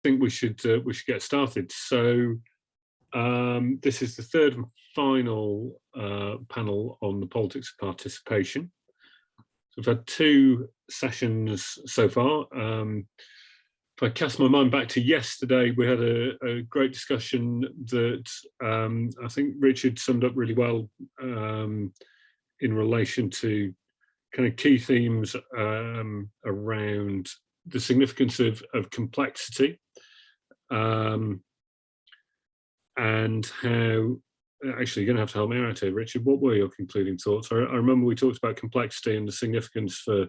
think we should get started. So this is the third and final panel on the politics of participation. So we've had two sessions so far. If I cast my mind back to yesterday, we had a great discussion that I think Richard summed up really well in relation to kind of key themes around the significance of complexity and how, actually you're going to have to help me out here, Richard, what were your concluding thoughts? I remember we talked about complexity and the significance for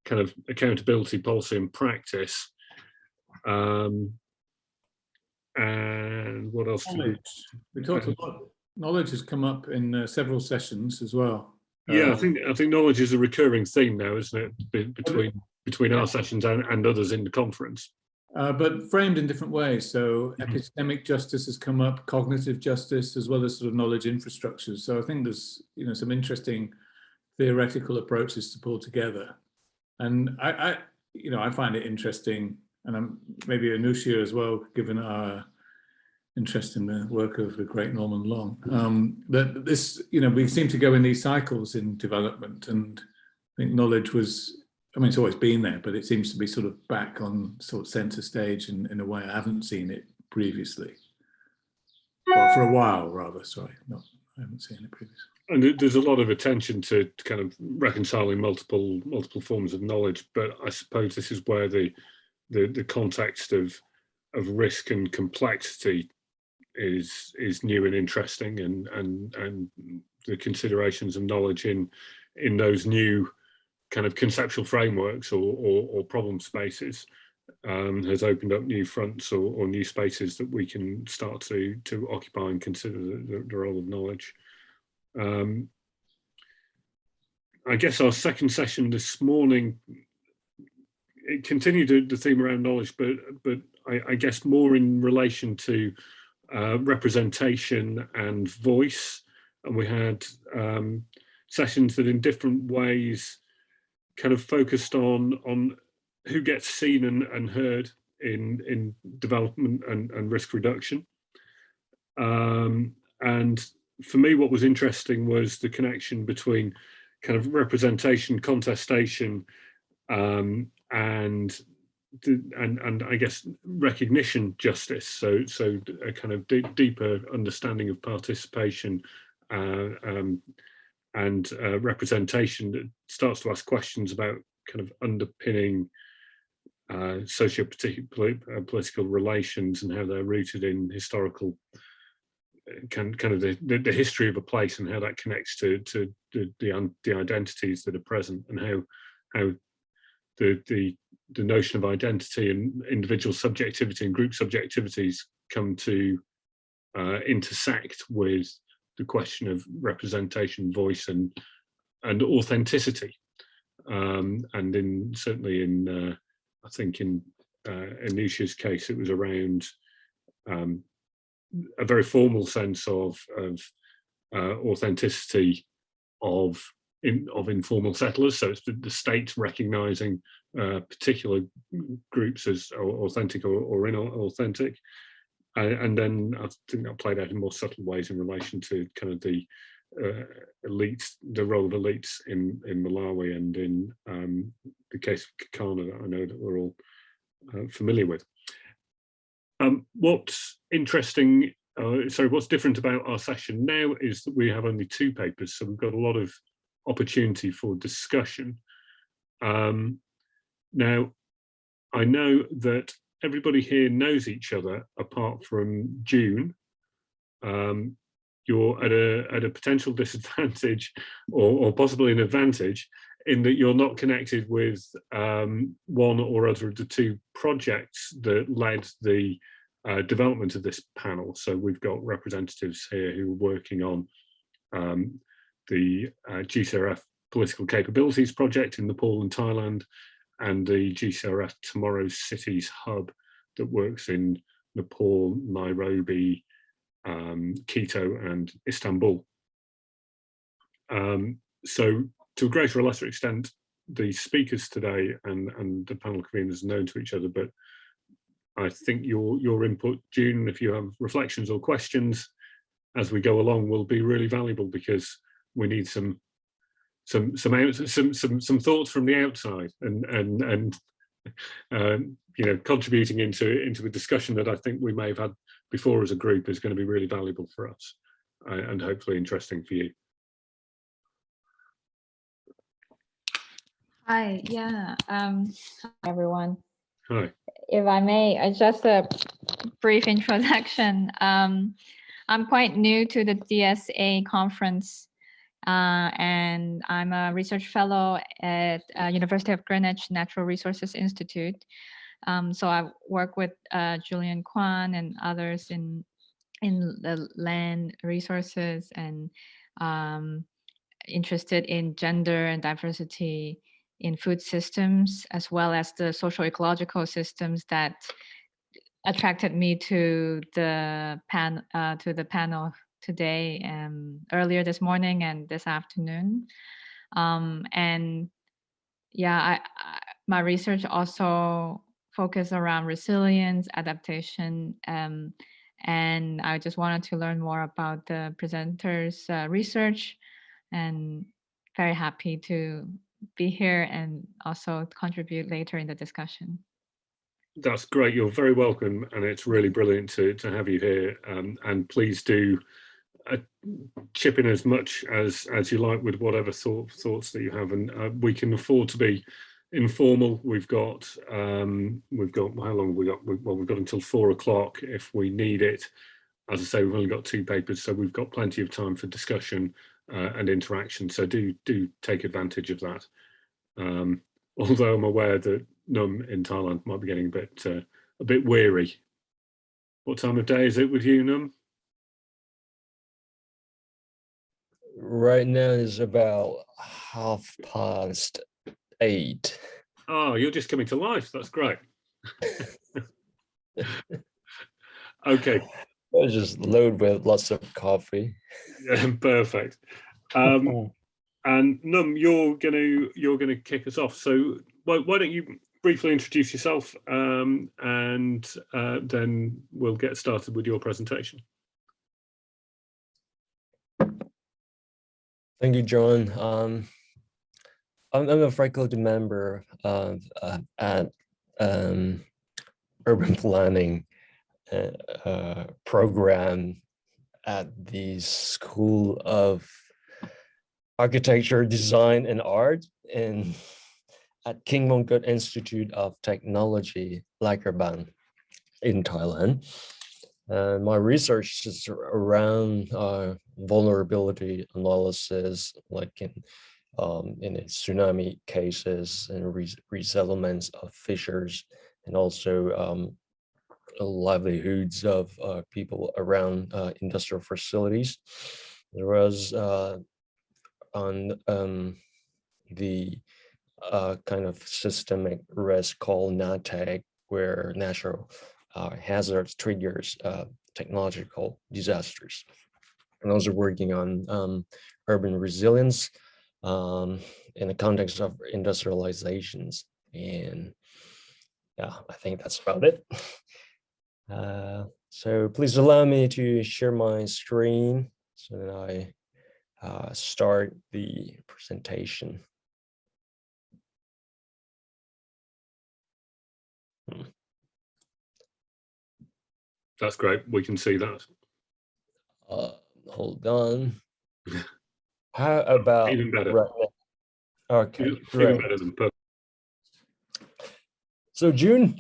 kind of accountability, policy and practice. And what else? We talked about knowledge has come up in several sessions as well. Yeah, I think knowledge is a recurring theme now, isn't it, between our sessions and others in the conference. But framed in different ways. So epistemic justice has come up, cognitive justice, as well as sort of knowledge infrastructures. So I think there's some interesting theoretical approaches to pull together. And I find it interesting, and maybe Anusha as well, given our interest in the work of the great Norman Long, that this, we seem to go in these cycles in development, and I think knowledge was, it's always been there, but it seems to be sort of back on sort of center stage in a way I haven't seen it previously. Well, for a while, rather, sorry. No, I haven't seen it previously. And there's a lot of attention to kind of reconciling multiple forms of knowledge, but I suppose this is where the context of risk and complexity is new and interesting, and the considerations of knowledge in those new kind of conceptual frameworks or problem spaces has opened up new fronts or new spaces that we can start to occupy and consider the role of knowledge. I guess our second session this morning, it continued the theme around knowledge, but I guess more in relation to representation and voice, and we had sessions that in different ways kind of focused on who gets seen and heard in development and risk reduction. And for me, what was interesting was the connection between kind of representation, contestation, and I guess recognition justice. So a kind of deeper understanding of participation and representation that starts to ask questions about kind of underpinning socio-political relations and how they're rooted in historical kind of the history of a place, and how that connects to the identities that are present, and how the notion of identity and individual subjectivity and group subjectivities come to intersect with the question of representation, voice, and authenticity. And certainly in I think in Anusha's case, it was around a very formal sense of authenticity of informal settlers. So it's the state recognizing particular groups as authentic or inauthentic. And then I think that played out in more subtle ways in relation to kind of the elites, the role of elites in Malawi, and in the case of Kakana that I know that we're all familiar with. What's interesting, what's different about our session now is that we have only two papers, so we've got a lot of opportunity for discussion. Now, I know that everybody here knows each other apart from June. You're at a potential disadvantage or possibly an advantage in that you're not connected with one or other of the two projects that led the development of this panel. So we've got representatives here who are working on the GCRF Political Capabilities Project in Nepal and Thailand, and the GCRF Tomorrow's Cities Hub that works in Nepal, Nairobi, Quito and Istanbul. So to a greater or lesser extent, the speakers today and the panel conveners are known to each other, but I think your input, June, if you have reflections or questions as we go along, will be really valuable, because we need some thoughts from the outside, and contributing into a discussion that I think we may have had before as a group is going to be really valuable for us, and hopefully interesting for you. Hi, yeah. Hi, everyone. Hi. If I may, just a brief introduction. I'm quite new to the DSA conference, and I'm a research fellow at University of Greenwich Natural Resources Institute. So I work with Julian Kwan and others in the land resources, and interested in gender and diversity in food systems, as well as the social ecological systems that attracted me to the panel today, earlier this morning and this afternoon. And yeah, my research also focused around resilience, adaptation, and I just wanted to learn more about the presenters' research, and very happy to be here and also contribute later in the discussion. That's great. You're very welcome, and it's really brilliant to have you here. And please do chip in as much as you like with whatever thoughts that you have. And we can afford to be informal. We've got how long have we got? Well, we've got until 4 o'clock if we need it. As I say, we've only got 2 papers, so we've got plenty of time for discussion and interaction. So do take advantage of that. Although I'm aware that Num in Thailand might be getting a bit weary. What time of day is it with you, Num? Right now is about 8:30. Oh, you're just coming to life. That's great. Okay. I just load with lots of coffee. Yeah, perfect. And Num, you're gonna kick us off. So why don't you briefly introduce yourself, and then we'll get started with your presentation. Thank you, John. I'm a faculty member at urban planning program at the School of Architecture, Design, and Art at King Mongkut Institute of Technology, Lakrabang, in Thailand. My research is around vulnerability analysis, like in tsunami cases and resettlements of fissures, and also livelihoods of people around industrial facilities. There was on the kind of systemic risk called NATEC, where natural hazards triggers technological disasters. And also working on urban resilience in the context of industrializations. And yeah, I think that's about it. So please allow me to share my screen so that I start the presentation. That's great. We can see that. Hold on. How about even better? Right now? Okay, Even great. better than perfect. So June,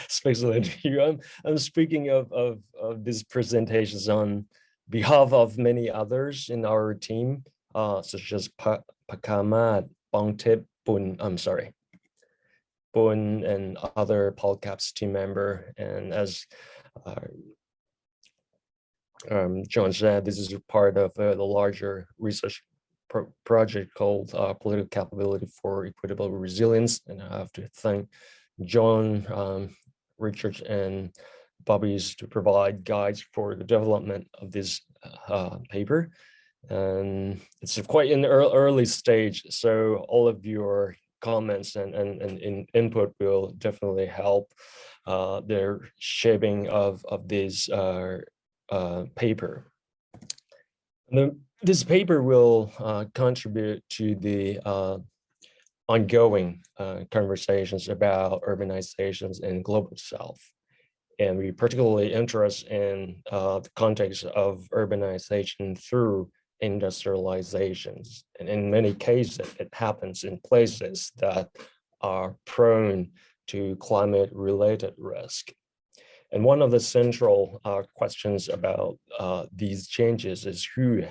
especially to you, I'm speaking of these presentations on behalf of many others in our team, such as Pakamat, Bongtip, Bun, and other PolCap's team member. And as John said, this is part of the larger research project called Political Capability for Equitable Resilience. And I have to thank John, Richard, and Bobby's to provide guides for the development of this paper. And it's quite in the early stage, so all of your comments and input will definitely help their shaping of this paper. This paper will contribute to the ongoing conversations about urbanizations in Global South. And we particularly interested in the context of urbanization through industrializations. And in many cases, it happens in places that are prone to climate-related risk. And one of the central questions about these changes is who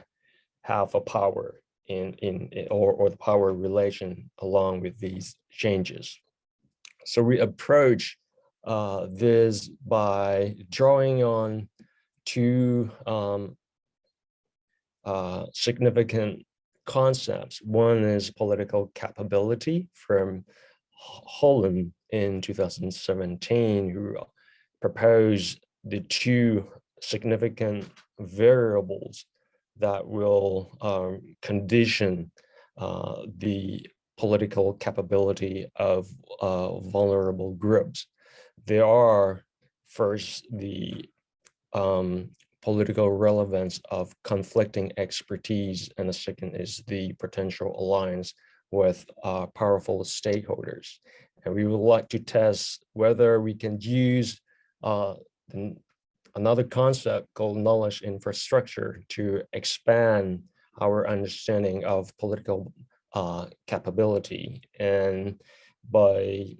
have a power or the power relation along with these changes. So we approach this by drawing on two significant concepts. One is political capability from Holland in 2017, who proposed the two significant variables that will condition the political capability of vulnerable groups. There are first the political relevance of conflicting expertise, and the second is the potential alliance with powerful stakeholders. And we would like to test whether we can use another concept called knowledge infrastructure to expand our understanding of political capability. And by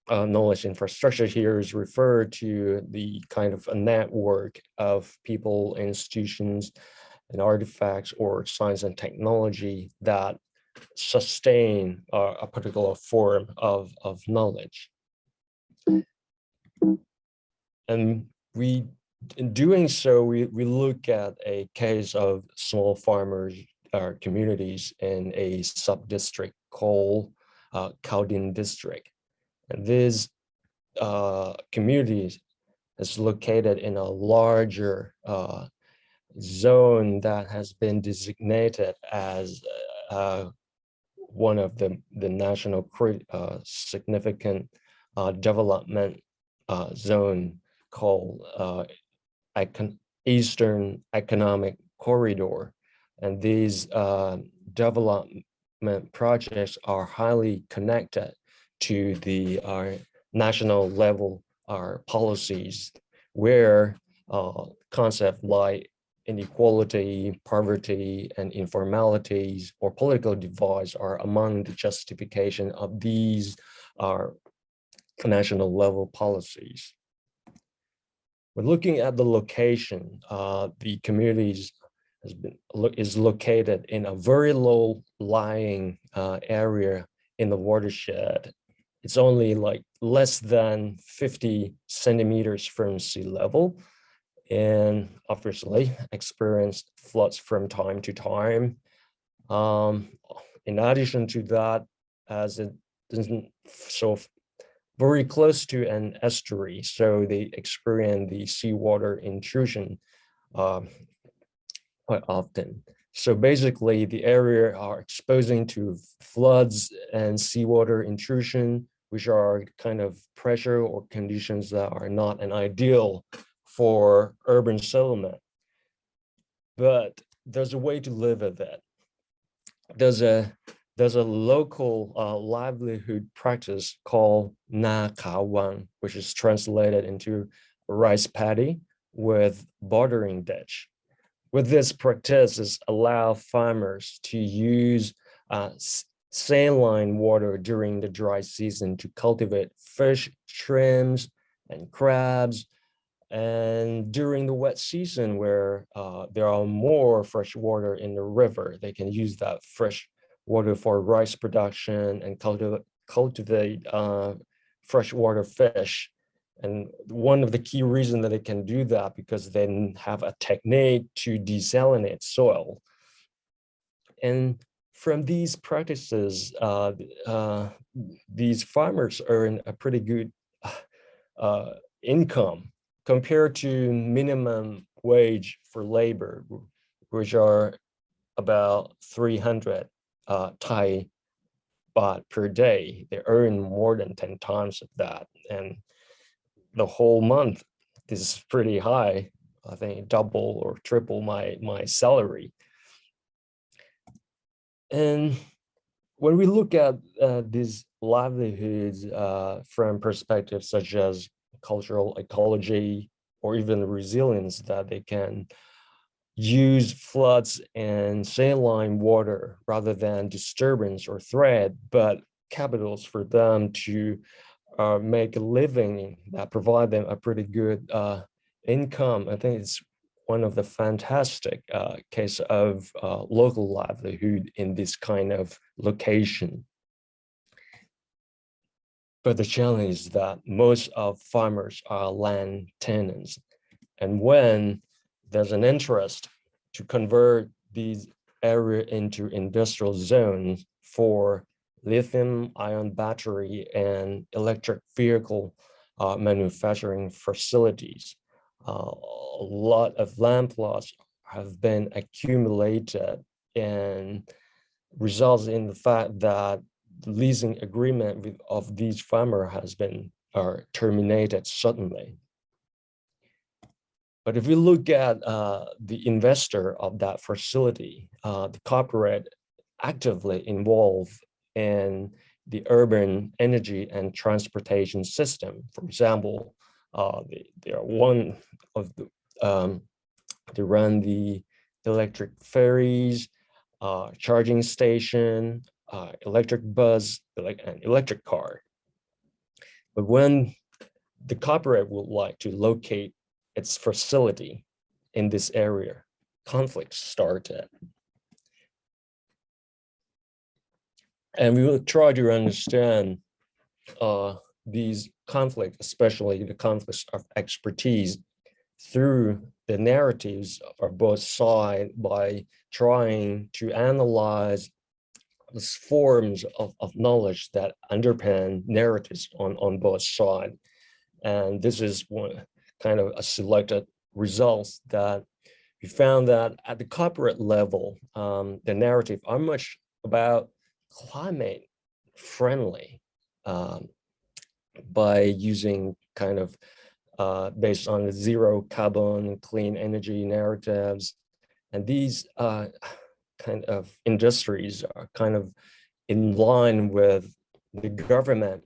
knowledge infrastructure here is referred to the kind of a network of people, institutions, and artifacts or science and technology that sustain a particular form of knowledge. And in doing so, we look at a case of small farmers communities in a sub-district called Kaodin district. And this community is located in a larger zone that has been designated as one of the national significant development zone called Eastern Economic Corridor. And these development projects are highly connected to the national level policies, where concepts like inequality, poverty, and informalities or political divides are among the justification of these national level policies. We're looking at the location. The communities is located in a very low-lying area in the watershed. It's only like less than 50 centimeters from sea level, and obviously experienced floods from time to time. In addition to that, as it isn't so very close to an estuary, so they experience the seawater intrusion quite often. So basically, the area are exposing to floods and seawater intrusion, which are kind of pressure or conditions that are not an ideal for urban settlement. But there's a way to live with it. There's a local livelihood practice called Na Kawang, which is translated into rice paddy with bordering ditch. With this practice, allow farmers to use saline water during the dry season to cultivate fish, shrimps, and crabs. And during the wet season, where there are more fresh water in the river, they can use that fresh water for rice production and cultivate freshwater fish. And one of the key reasons that they can do that, because they have a technique to desalinate soil. And from these practices, these farmers earn a pretty good income compared to minimum wage for labor, which are about 300 Thai but per day, they earn more than 10 times of that. And the whole month, this is pretty high. I think double or triple my salary. And when we look at these livelihoods from perspectives such as cultural ecology or even resilience, that they can use floods and saline water rather than disturbance or threat, but capitals for them to make a living that provide them a pretty good income. I think it's one of the fantastic case of local livelihood in this kind of location. But the challenge is that most of farmers are land tenants. And when there's an interest to convert these areas into industrial zones for lithium-ion battery and electric vehicle manufacturing facilities, a lot of land plots have been accumulated, and results in the fact that the leasing agreement of these farmers has been terminated suddenly. But if we look at the investor of that facility, the corporate actively involved in the urban energy and transportation system. For example, they are one of the, they run the electric ferries, charging station, electric bus, an electric car. But when the corporate would like to locate its facility in this area, conflicts started. And we will try to understand these conflicts, especially the conflicts of expertise, through the narratives of both sides by trying to analyze the forms of knowledge that underpin narratives on both sides. And this is one kind of a selected results that we found that at the corporate level, the narrative are much about climate friendly by using kind of based on the zero carbon, clean energy narratives. And these kind of industries are kind of in line with the government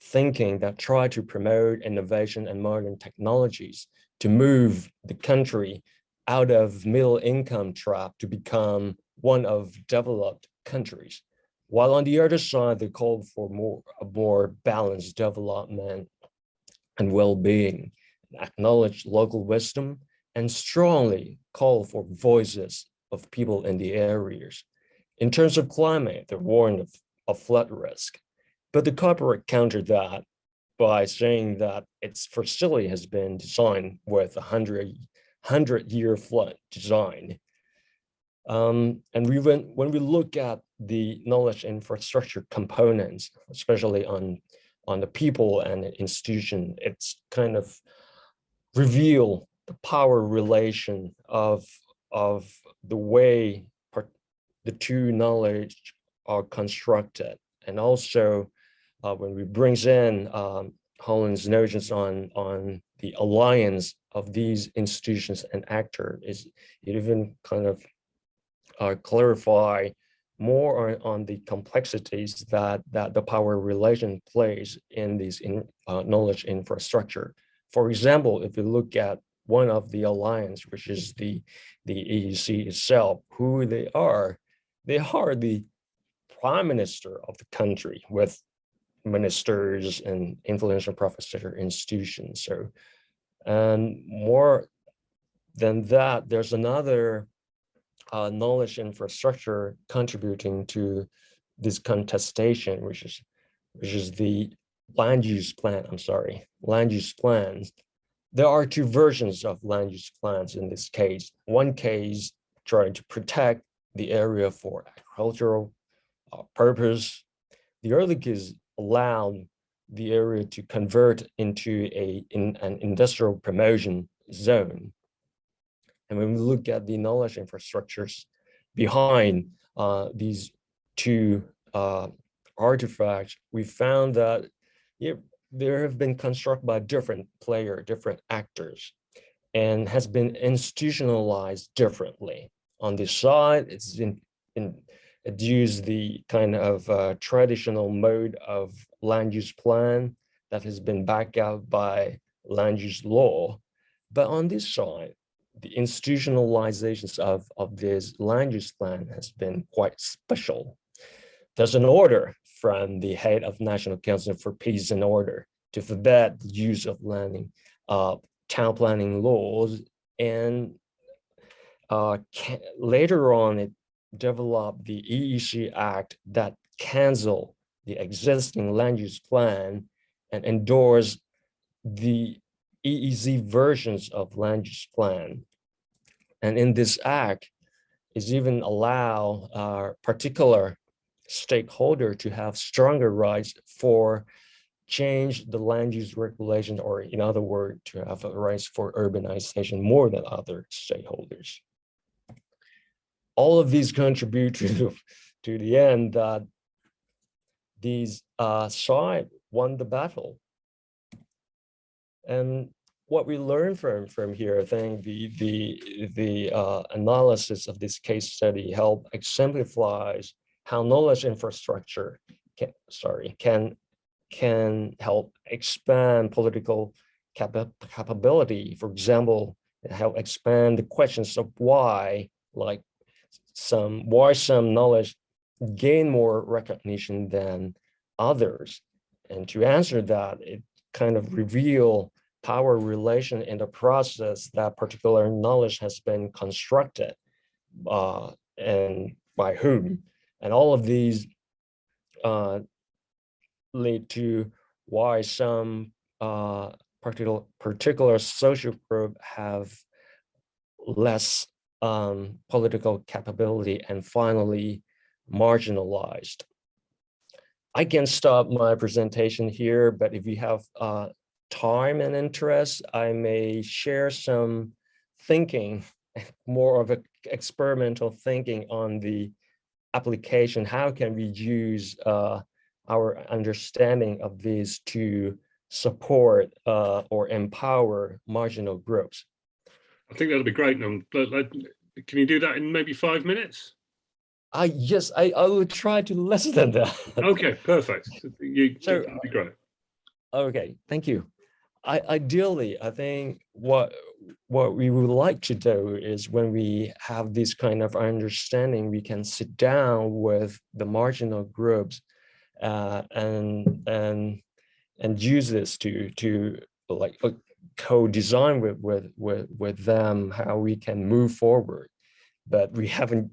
thinking that try to promote innovation and modern technologies to move the country out of middle income trap to become one of developed countries. While on the other side, they call for a more balanced development and well-being, acknowledge local wisdom, and strongly call for voices of people in the areas. In terms of climate, they warn of flood risk, but the corporate countered that by saying that its facility has been designed with a 100-year flood design. And when we look at the knowledge infrastructure components, especially on the people and the institution, it's kind of reveal the power relation of the way the two knowledge are constructed. And also when we brings in Holland's notions on the alliance of these institutions and actors, it even kind of clarify more on the complexities that the power relation plays in these knowledge infrastructure. For example, if you look at one of the alliance, which is the EEC itself, who they are the prime minister of the country with ministers and influential professor institutions. So, and more than that, there's another knowledge infrastructure contributing to this contestation, which is the land use plan. Land use plans. There are two versions of land use plans in this case. One case trying to protect the area for agricultural purpose. The other case allowed the area to convert into an industrial promotion zone. And when we look at the knowledge infrastructures behind these two artifacts, we found that there have been constructed by different actors, and has been institutionalized differently. On this side, it used the kind of traditional mode of land use plan that has been backed out by land use law. But on this side, the institutionalizations of this land use plan has been quite special. There's an order from the head of National Council for Peace and Order to forbid the use of town planning laws, and later on it developed the EEC Act that canceled the existing land use plan and endorsed the EEZ versions of land use plan. And in this act, is even allow particular stakeholder to have stronger rights for change the land use regulation, or in other words, to have rights for urbanization more than other stakeholders. All of these contribute to the end that these side won the battle. And what we learned from here, I think the analysis of this case study help exemplifies how knowledge infrastructure can help expand political capability. For example, help expand the questions of why some knowledge gain more recognition than others. And to answer that, it kind of reveal power relation in the process that particular knowledge has been constructed, and by whom. And all of these lead to why some particular social group have less political capability and finally marginalized. I can stop my presentation here, but if you have time and interest, I may share some thinking, more of an experimental thinking on the application. How can we use our understanding of these to support or empower marginal groups? I think that'll be great. Can you do that in maybe 5 minutes? Yes, I will try to less than that. Okay, perfect. That'd be great. Okay, thank you. Ideally, I think what we would like to do is, when we have this kind of understanding, we can sit down with the marginal groups and use this to co-design with them how we can move forward. But we haven't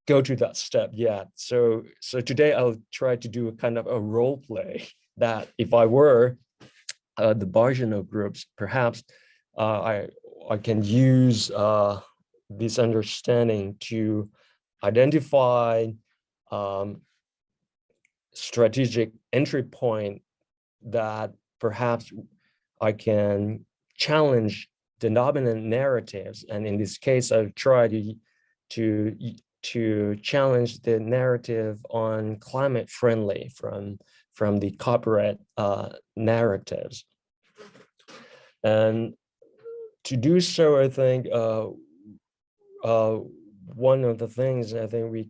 go to that step yet. So today I'll try to do a kind of a role play that if I were the marginal groups, perhaps I can use this understanding to identify strategic entry point that perhaps I can challenge the dominant narratives. And in this case, I've tried to challenge the narrative on climate friendly from the corporate narratives. And to do so, I think one of the things I think we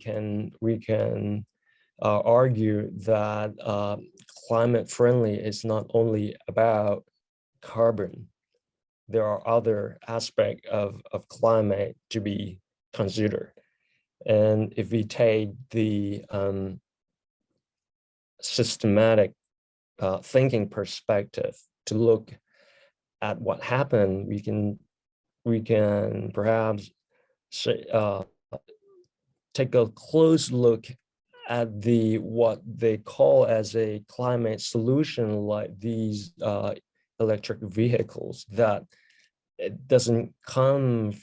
can argue that climate friendly is not only about carbon. There are other aspects of climate to be considered. And if we take the systematic thinking perspective to look at what happened, we can perhaps say, take a close look at what they call as a climate solution, like these electric vehicles, that it doesn't come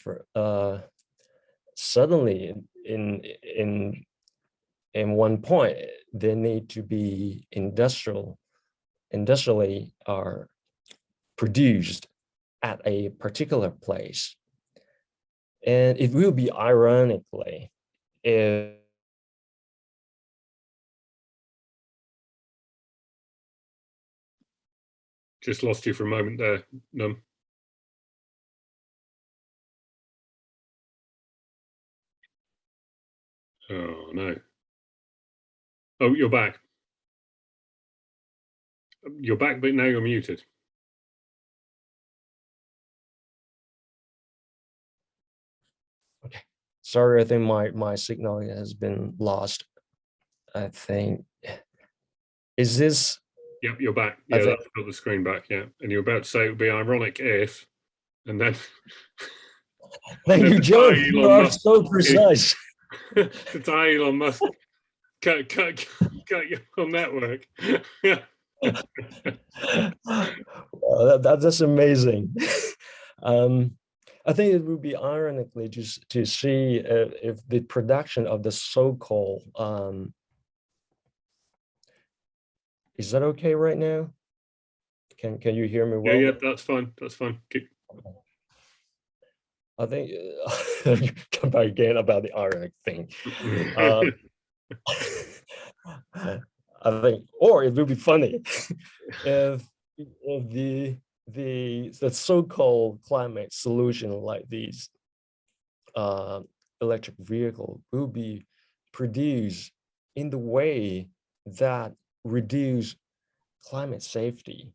suddenly in one point. They need to be industrially are produced at a particular place. And it will be ironically if Just lost you for a moment there, Num. Oh no. Oh, you're back. You're back, but now you're muted. Okay. Sorry, I think my signal has been lost. I think. Is this? Yep, you're back. Yeah, that's got the screen back. Yeah, and you're about to say it would be ironic if, and then. Thank you, John. You are so precise. To tie Elon Musk, cut your network. Well, that's amazing. I think it would be ironically to see if the production of the so-called is that okay right now? Can you hear me well? Yeah, that's fine. That's fine. Keep. I think come back again about the ironic thing. I think, or it would be funny if the so-called climate solution like these electric vehicle will be produced in the way that reduce climate safety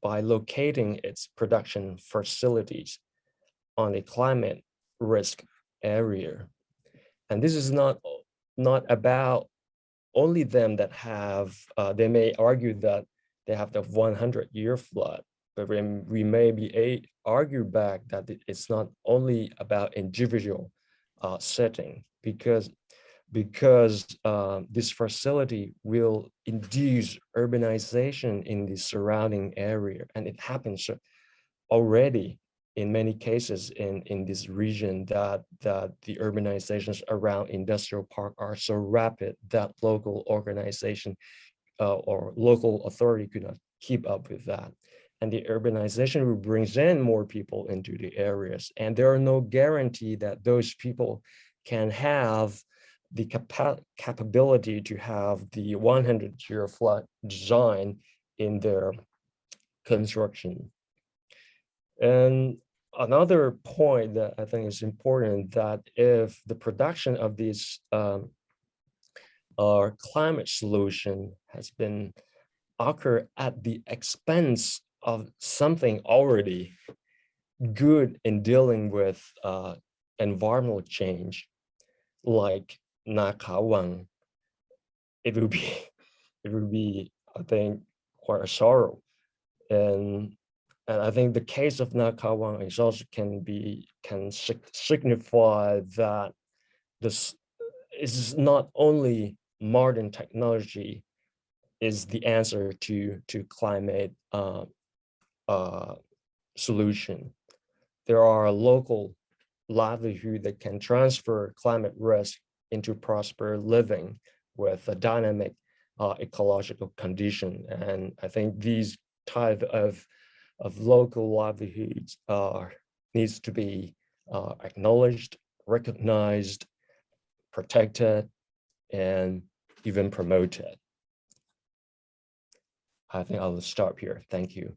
by locating its production facilities on a climate risk area. And this is not about only them that have, they may argue that they have the 100-year flood, but we may be argue back that it's not only about individual setting, because this facility will induce urbanization in the surrounding area, and it happens already in many cases in this region that the urbanizations around industrial park are so rapid that local organization or local authority could not keep up with that. And the urbanization will brings in more people into the areas, and there are no guarantee that those people can have the capability to have the 100-year flood design in their construction. And another point that I think is important, that if the production of these climate solution has been occur at the expense of something already good in dealing with environmental change, like Nakawang, it will be, I think, quite a sorrow. And I think the case of Nakawang is also can signify that this is not only modern technology is the answer to climate solution. There are local livelihood that can transfer climate risk into prosperous living with a dynamic ecological condition. And I think these type of local livelihoods needs to be acknowledged, recognized, protected, and even promoted. I think I will stop here. Thank you.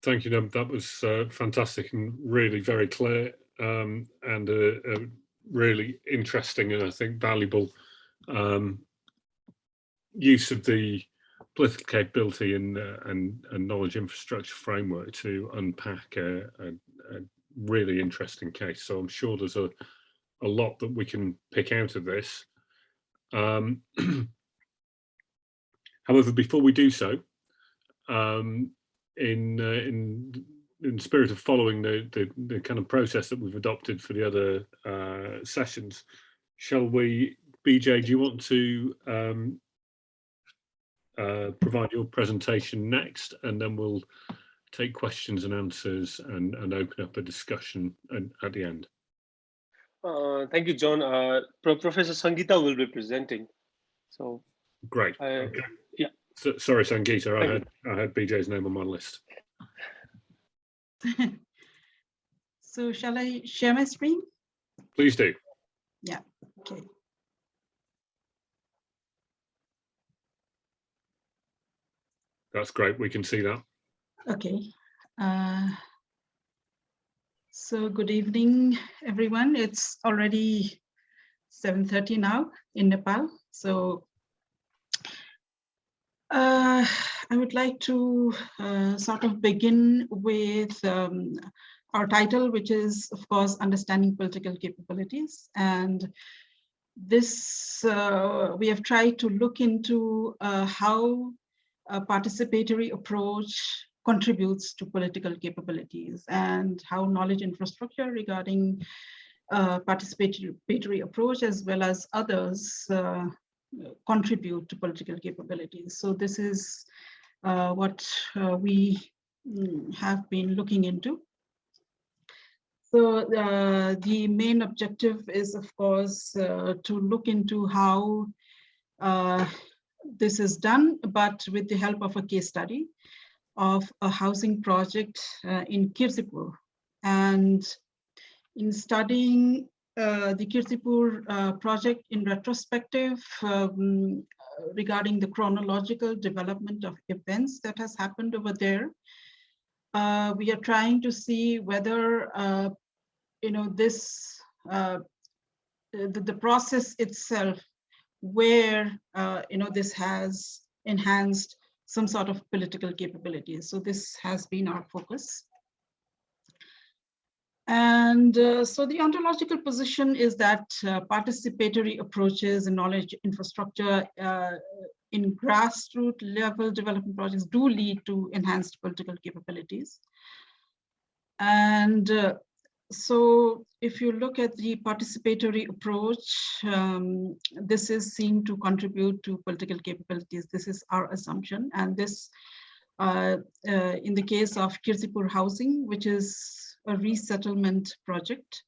Thank you, Num. That was fantastic and really very clear, and a really interesting and I think valuable use of the political capability and knowledge infrastructure framework to unpack a really interesting case. So I'm sure there's a lot that we can pick out of this. However, before we do so, in the spirit of following the kind of process that we've adopted for the other sessions, shall we, BJ, do you want to provide your presentation next, and then we'll take questions and answers and open up a discussion at the end? Thank you, John. Professor Sangeeta will be presenting. So great. Okay. Yeah. So, sorry, Sangeeta, I had BJ's name on my list. So shall I share my screen? Please do. Yeah. Okay. That's great. We can see that. Okay. So good evening, everyone. It's already 7:30 now in Nepal. So I would like to sort of begin with our title, which is, of course, Understanding Political Capabilities. And this, we have tried to look into how a participatory approach contributes to political capabilities and how knowledge infrastructure regarding participatory approach as well as others contribute to political capabilities. So this is what we have been looking into. So the main objective is, of course, to look into how this is done, but with the help of a case study of a housing project in Kirtipur. And in studying the Kirtipur project in retrospective regarding the chronological development of events that has happened over there, we are trying to see whether this the process itself where this has enhanced some sort of political capabilities. So this has been our focus. And so the ontological position is that participatory approaches and knowledge infrastructure in grassroots level development projects do lead to enhanced political capabilities. And so if you look at the participatory approach, this is seen to contribute to political capabilities. This is our assumption. And this, in the case of Kirtipur housing, which is a resettlement project.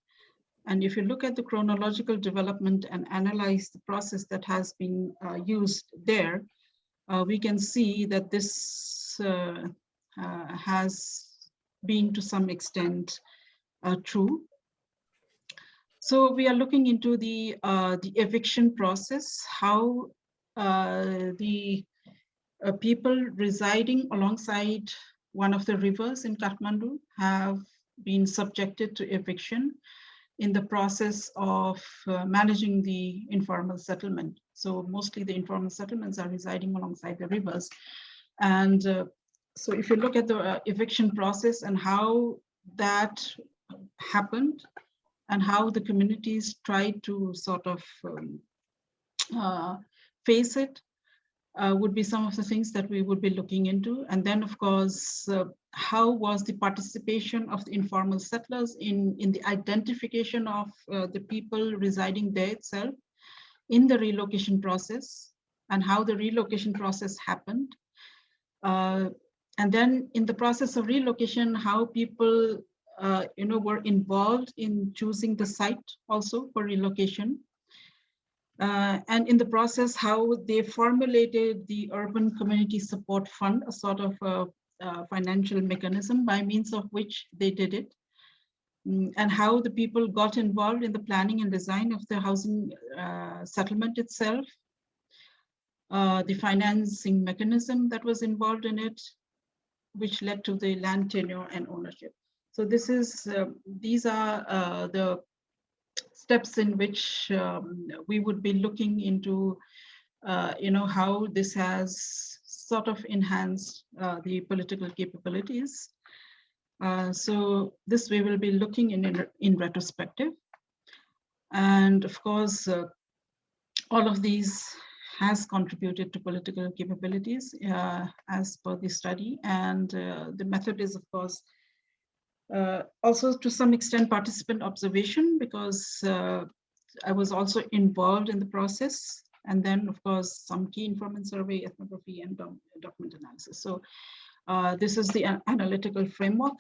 And if you look at the chronological development and analyze the process that has been used there, we can see that this has been to some extent true. So we are looking into the eviction process, how the people residing alongside one of the rivers in Kathmandu have been subjected to eviction in the process of managing the informal settlement. So mostly the informal settlements are residing alongside the rivers. And so if you look at the eviction process and how that happened and how the communities tried to sort of face it, would be some of the things that we would be looking into. And then, of course, how was the participation of the informal settlers in the identification of the people residing there itself in the relocation process, and how the relocation process happened. And then in the process of relocation, how people were involved in choosing the site also for relocation. And in the process, how they formulated the Urban Community Support Fund, a sort of financial mechanism by means of which they did it, and how the people got involved in the planning and design of the housing settlement itself, the financing mechanism that was involved in it, which led to the land tenure and ownership. So this is these are the steps in which we would be looking into, how this has sort of enhanced the political capabilities. So this we will be looking in retrospective. And of course, all of these has contributed to political capabilities as per the study. And the method is, of course, also to some extent participant observation, because I was also involved in the process. And then, of course, some key informant survey, ethnography, and document analysis. So this is the analytical framework.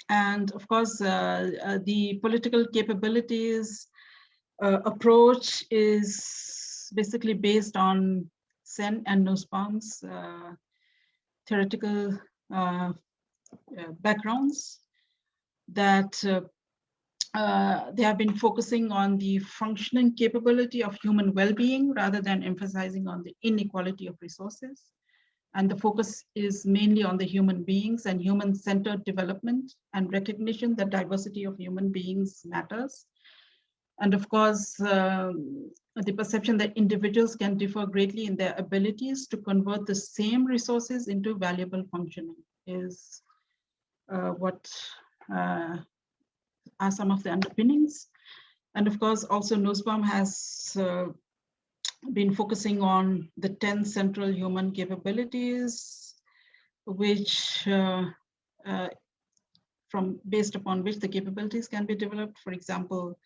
And of course, the political capabilities approach is basically based on Sen and Nussbaum's theoretical backgrounds, that they have been focusing on the functioning capability of human well-being rather than emphasizing on the inequality of resources. And the focus is mainly on the human beings and human-centered development and recognition that diversity of human beings matters. And of course, the perception that individuals can differ greatly in their abilities to convert the same resources into valuable functioning is what are some of the underpinnings. And of course, also Nussbaum has been focusing on the 10 central human capabilities, which based upon which the capabilities can be developed. For example,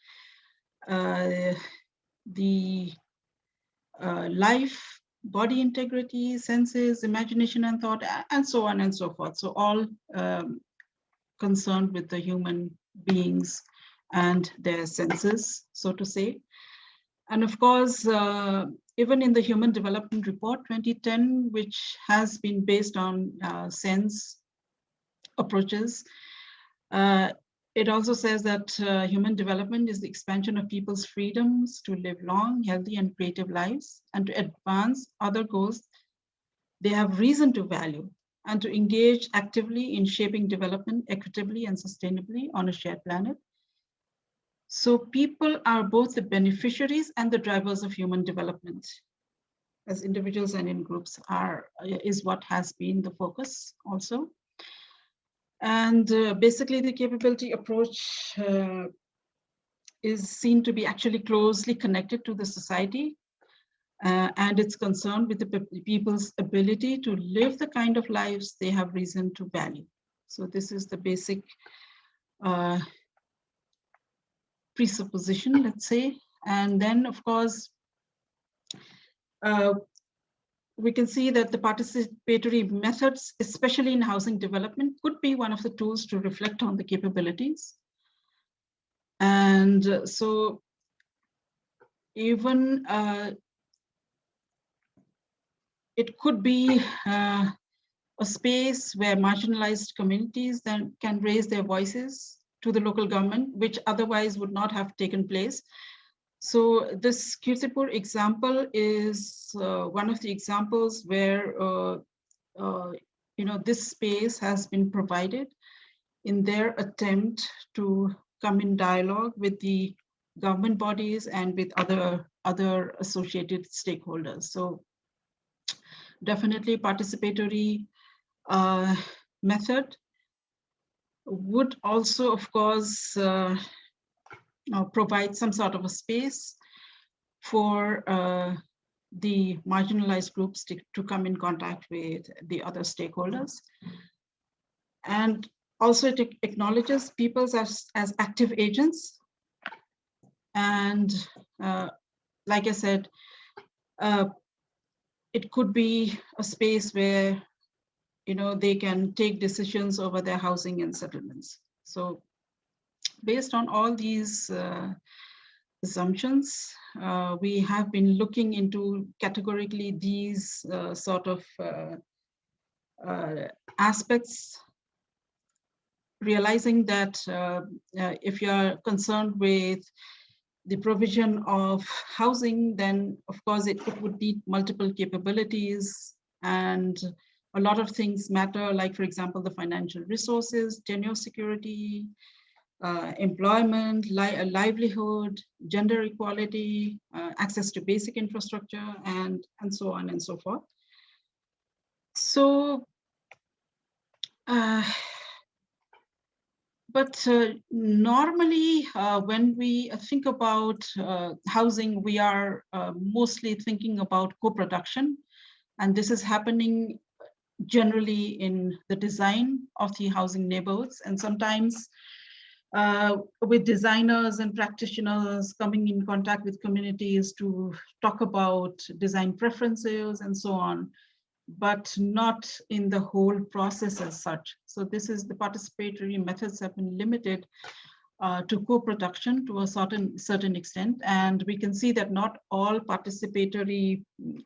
the life, body integrity, senses, imagination and thought, and so on and so forth. So all concerned with the human beings and their senses, so to say. And of course, even in the Human Development Report 2010, which has been based on sense approaches, it also says that human development is the expansion of people's freedoms to live long, healthy, and creative lives, and to advance other goals they have reason to value, and to engage actively in shaping development equitably and sustainably on a shared planet. So people are both the beneficiaries and the drivers of human development, as individuals and in groups is what has been the focus also. And basically the capability approach is seen to be actually closely connected to the society, and it's concerned with the people's ability to live the kind of lives they have reason to value. So this is the basic presupposition, let's say. And then of course, we can see that the participatory methods, especially in housing development, could be one of the tools to reflect on the capabilities. And so even it could be a space where marginalized communities then can raise their voices to the local government, which otherwise would not have taken place. So this Kirtipur example is one of the examples where this space has been provided in their attempt to come in dialogue with the government bodies and with other associated stakeholders. So definitely participatory method would also, of course, provide some sort of a space for the marginalized groups to come in contact with the other stakeholders. And also it acknowledges people as active agents. And like I said, it could be a space where they can take decisions over their housing and settlements. So based on all these assumptions, we have been looking into categorically these sort of aspects, realizing that if you are concerned with the provision of housing, then of course it would need multiple capabilities, and a lot of things matter, like for example, the financial resources, tenure security, employment, livelihood, gender equality, access to basic infrastructure, and so on and so forth. So, but normally when we think about housing, we are mostly thinking about co-production, and this is happening generally in the design of the housing neighborhoods, and sometimes with designers and practitioners coming in contact with communities to talk about design preferences and so on, but not in the whole process as such. So this is the participatory methods have been limited to co-production to a certain extent, and we can see that not all participatory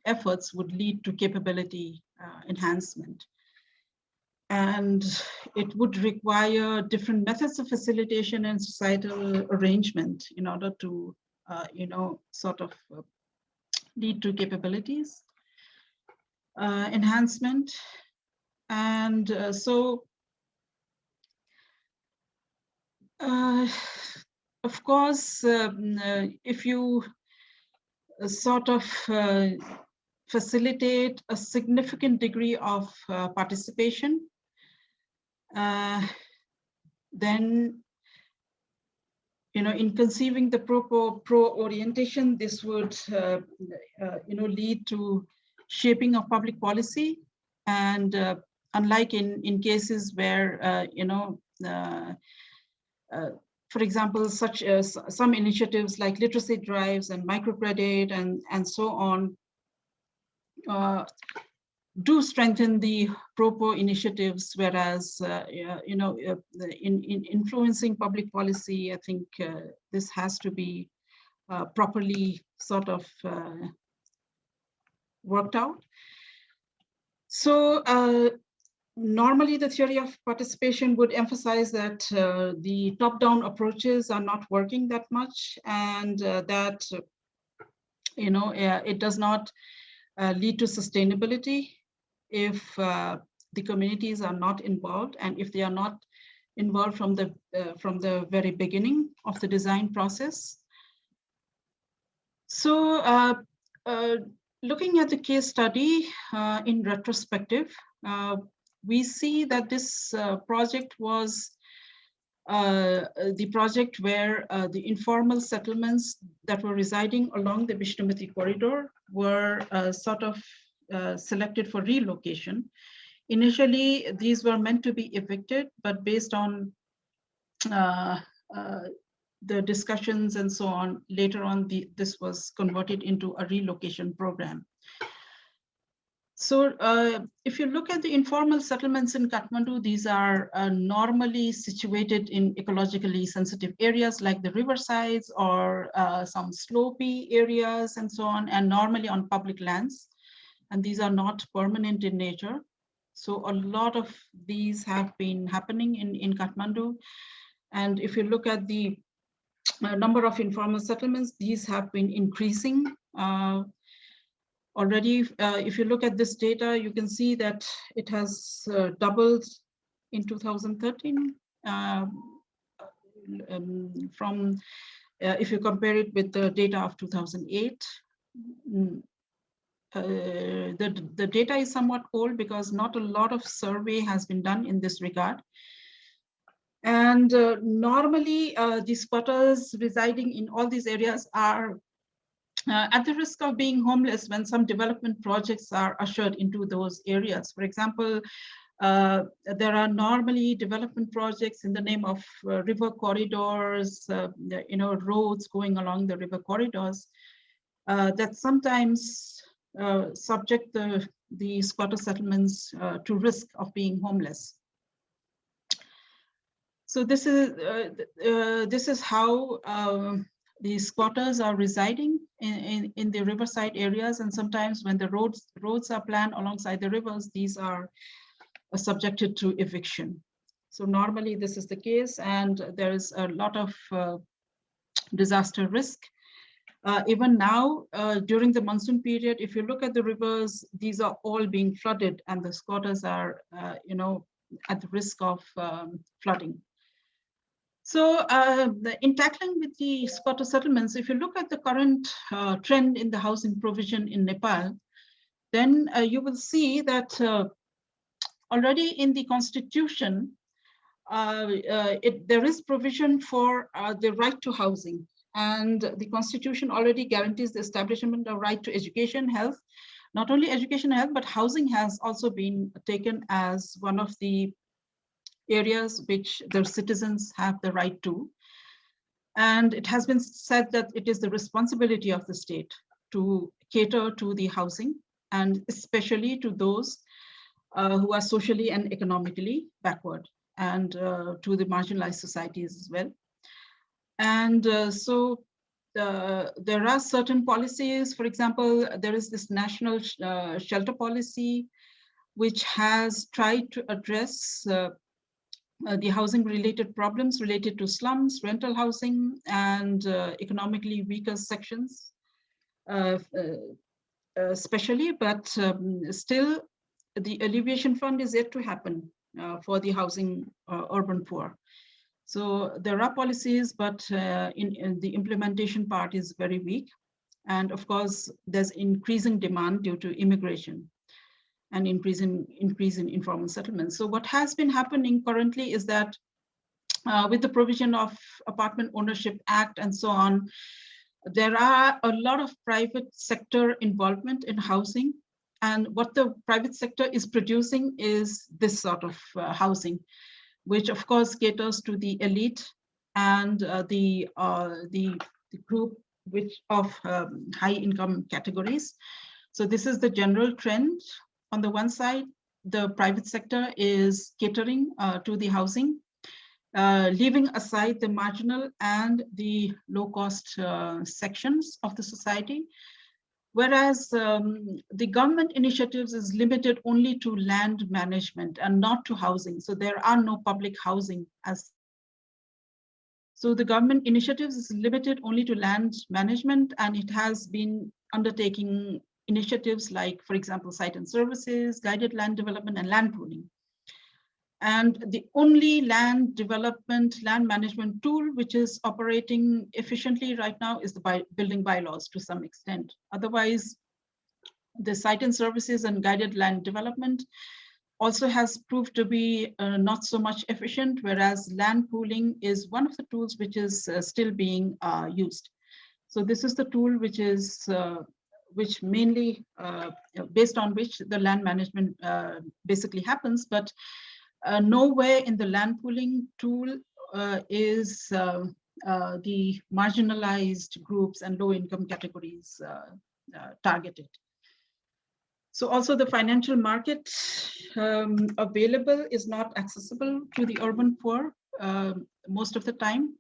efforts would lead to capability enhancement. And it would require different methods of facilitation and societal arrangement in order to, sort of lead to capabilities. enhancement. And of course, if you sort of facilitate a significant degree of participation, then, in conceiving the pro orientation, this would, lead to shaping of public policy. And unlike in cases where, for example, such as some initiatives like literacy drives and microcredit and so on, do strengthen the pro initiatives, whereas in influencing public policy, I think this has to be properly sort of worked out. So normally the theory of participation would emphasize that the top-down approaches are not working that much, and that it does not lead to sustainability if the communities are not involved, and if they are not involved from the very beginning of the design process. So looking at the case study in retrospective, we see that this project was the project where the informal settlements that were residing along the Vishnumati corridor were sort of selected for relocation. Initially, these were meant to be evicted, but based on the discussions and so on, later on, this was converted into a relocation program. So if you look at the informal settlements in Kathmandu, these are normally situated in ecologically sensitive areas like the riversides or some slopey areas and so on, and normally on public lands. And these are not permanent in nature. So a lot of these have been happening in Kathmandu. And if you look at the number of informal settlements, these have been increasing. Already, if you look at this data, you can see that it has doubled in 2013 from, if you compare it with the data of 2008. The data is somewhat old because not a lot of survey has been done in this regard. And normally, the squatters residing in all these areas are at the risk of being homeless when some development projects are ushered into those areas. For example, there are normally development projects in the name of river corridors, roads going along the river corridors that sometimes subject the squatter settlements to risk of being homeless. So this is how the squatters are residing in the riverside areas, and sometimes when the roads are planned alongside the rivers, these are subjected to eviction. So normally this is the case, and there is a lot of disaster risk. Even now, during the monsoon period, if you look at the rivers, these are all being flooded, and the squatters are, at the risk of flooding. So in tackling with the squatter settlements, if you look at the current trend in the housing provision in Nepal, then you will see that already in the constitution, there is provision for the right to housing. And the constitution already guarantees the establishment of right to education, health. Not only education and health, but housing has also been taken as one of the areas which the citizens have the right to. And it has been said that it is the responsibility of the state to cater to the housing, and especially to those who are socially and economically backward, and to the marginalized societies as well. And so there are certain policies. For example, there is this national shelter policy, which has tried to address the housing related problems related to slums, rental housing, and economically weaker sections. especially, but still the alleviation fund is yet to happen for the housing urban poor. So there are policies, but in the implementation part is very weak. And of course, there's increasing demand due to immigration and increase in informal settlements. So what has been happening currently is that with the provision of Apartment Ownership Act and so on, there are a lot of private sector involvement in housing. And what the private sector is producing is this sort of housing, which of course caters to the elite and the group which of high income categories. So this is the general trend. On the one side, the private sector is catering to the housing, leaving aside the marginal and the low cost sections of the society. Whereas the government initiatives is limited only to land management and not to housing. So there are no public housing as. So the government initiatives is limited only to land management, and it has been undertaking initiatives like, for example, site and services, guided land development, and land pooling. And the only land development, land management tool which is operating efficiently right now is the building bylaws to some extent. Otherwise, the site and services and guided land development also has proved to be not so much efficient, whereas land pooling is one of the tools which is still being used. So this is the tool which is which mainly based on which the land management basically happens, but nowhere in the land pooling tool is the marginalized groups and low income categories targeted. So also the financial market available is not accessible to the urban poor most of the time.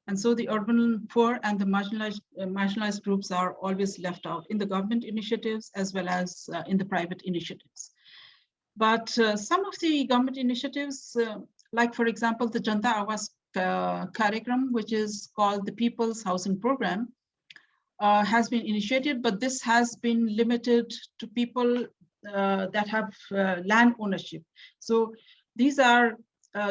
And so the urban poor and the marginalized groups are always left out in the government initiatives as well as in the private initiatives. But some of the government initiatives, like for example, the Janta Awas Karyakram, which is called the People's Housing Program, has been initiated, but this has been limited to people that have land ownership. So these are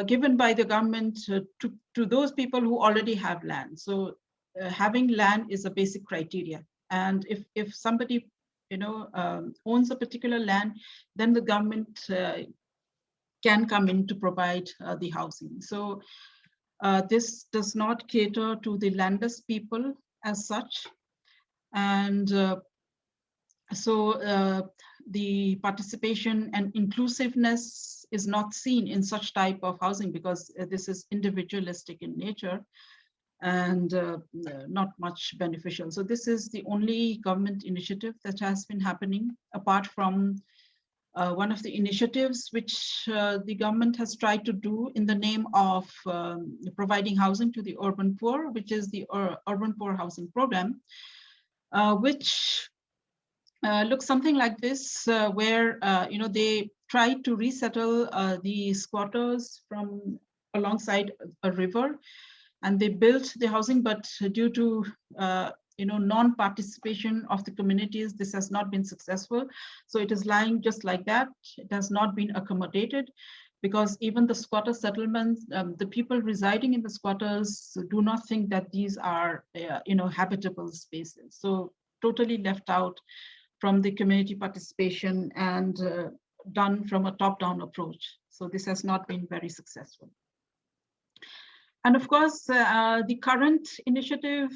given by the government to those people who already have land. So having land is a basic criteria. And if somebody owns a particular land, then the government can come in to provide the housing. So this does not cater to the landless people as such. And so the participation and inclusiveness is not seen in such type of housing because this is individualistic in nature and not much beneficial. So this is the only government initiative that has been happening, apart from one of the initiatives which the government has tried to do in the name of providing housing to the urban poor, which is the Urban Poor Housing Program, which looks something like this, where they tried to resettle the squatters from alongside a river, and they built the housing, but due to non-participation of the communities, this has not been successful. So it is lying just like that. It has not been accommodated because even the squatter settlements, the people residing in the squatters do not think that these are habitable spaces. So totally left out from the community participation and done from a top-down approach. So this has not been very successful. And of course, the current initiative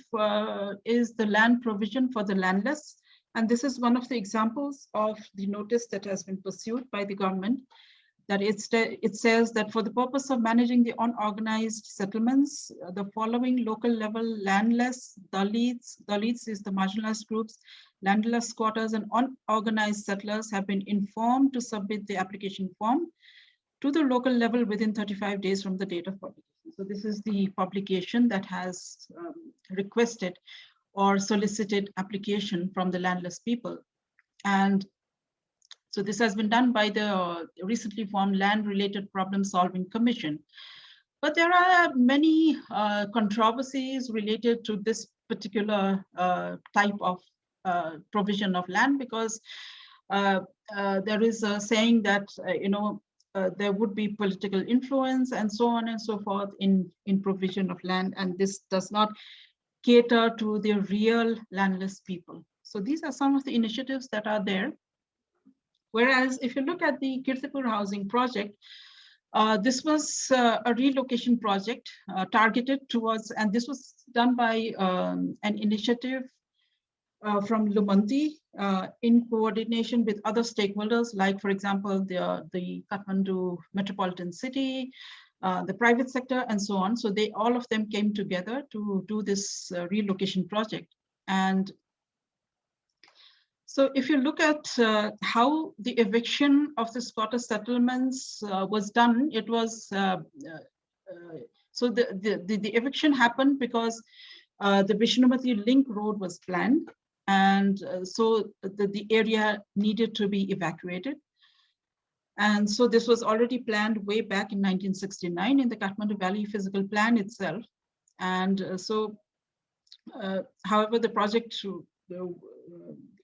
is the land provision for the landless. And this is one of the examples of the notice that has been pursued by the government, that it says that for the purpose of managing the unorganized settlements, the following local level landless, Dalits is the marginalized groups, landless squatters and unorganized settlers have been informed to submit the application form to the local level within 35 days from the date of publication. So this is the publication that has requested or solicited application from the landless people. And so this has been done by the recently formed Land Related Problem Solving Commission. But there are many controversies related to this particular type of provision of land, because there is a saying that there would be political influence and so on and so forth in provision of land, and this does not cater to the real landless people. So these are some of the initiatives that are there. Whereas if you look at the Kirtipur housing project, this was a relocation project targeted towards, and this was done by an initiative from Lumanti in coordination with other stakeholders, like, for example, the Kathmandu metropolitan city, the private sector, and so on. So all of them came together to do this relocation project. And so if you look at how the eviction of the squatter settlements was done, it was, so the eviction happened because the Vishnumati link road was planned. And so the area needed to be evacuated. And so this was already planned way back in 1969 in the Kathmandu Valley Physical Plan itself. And however, the project, the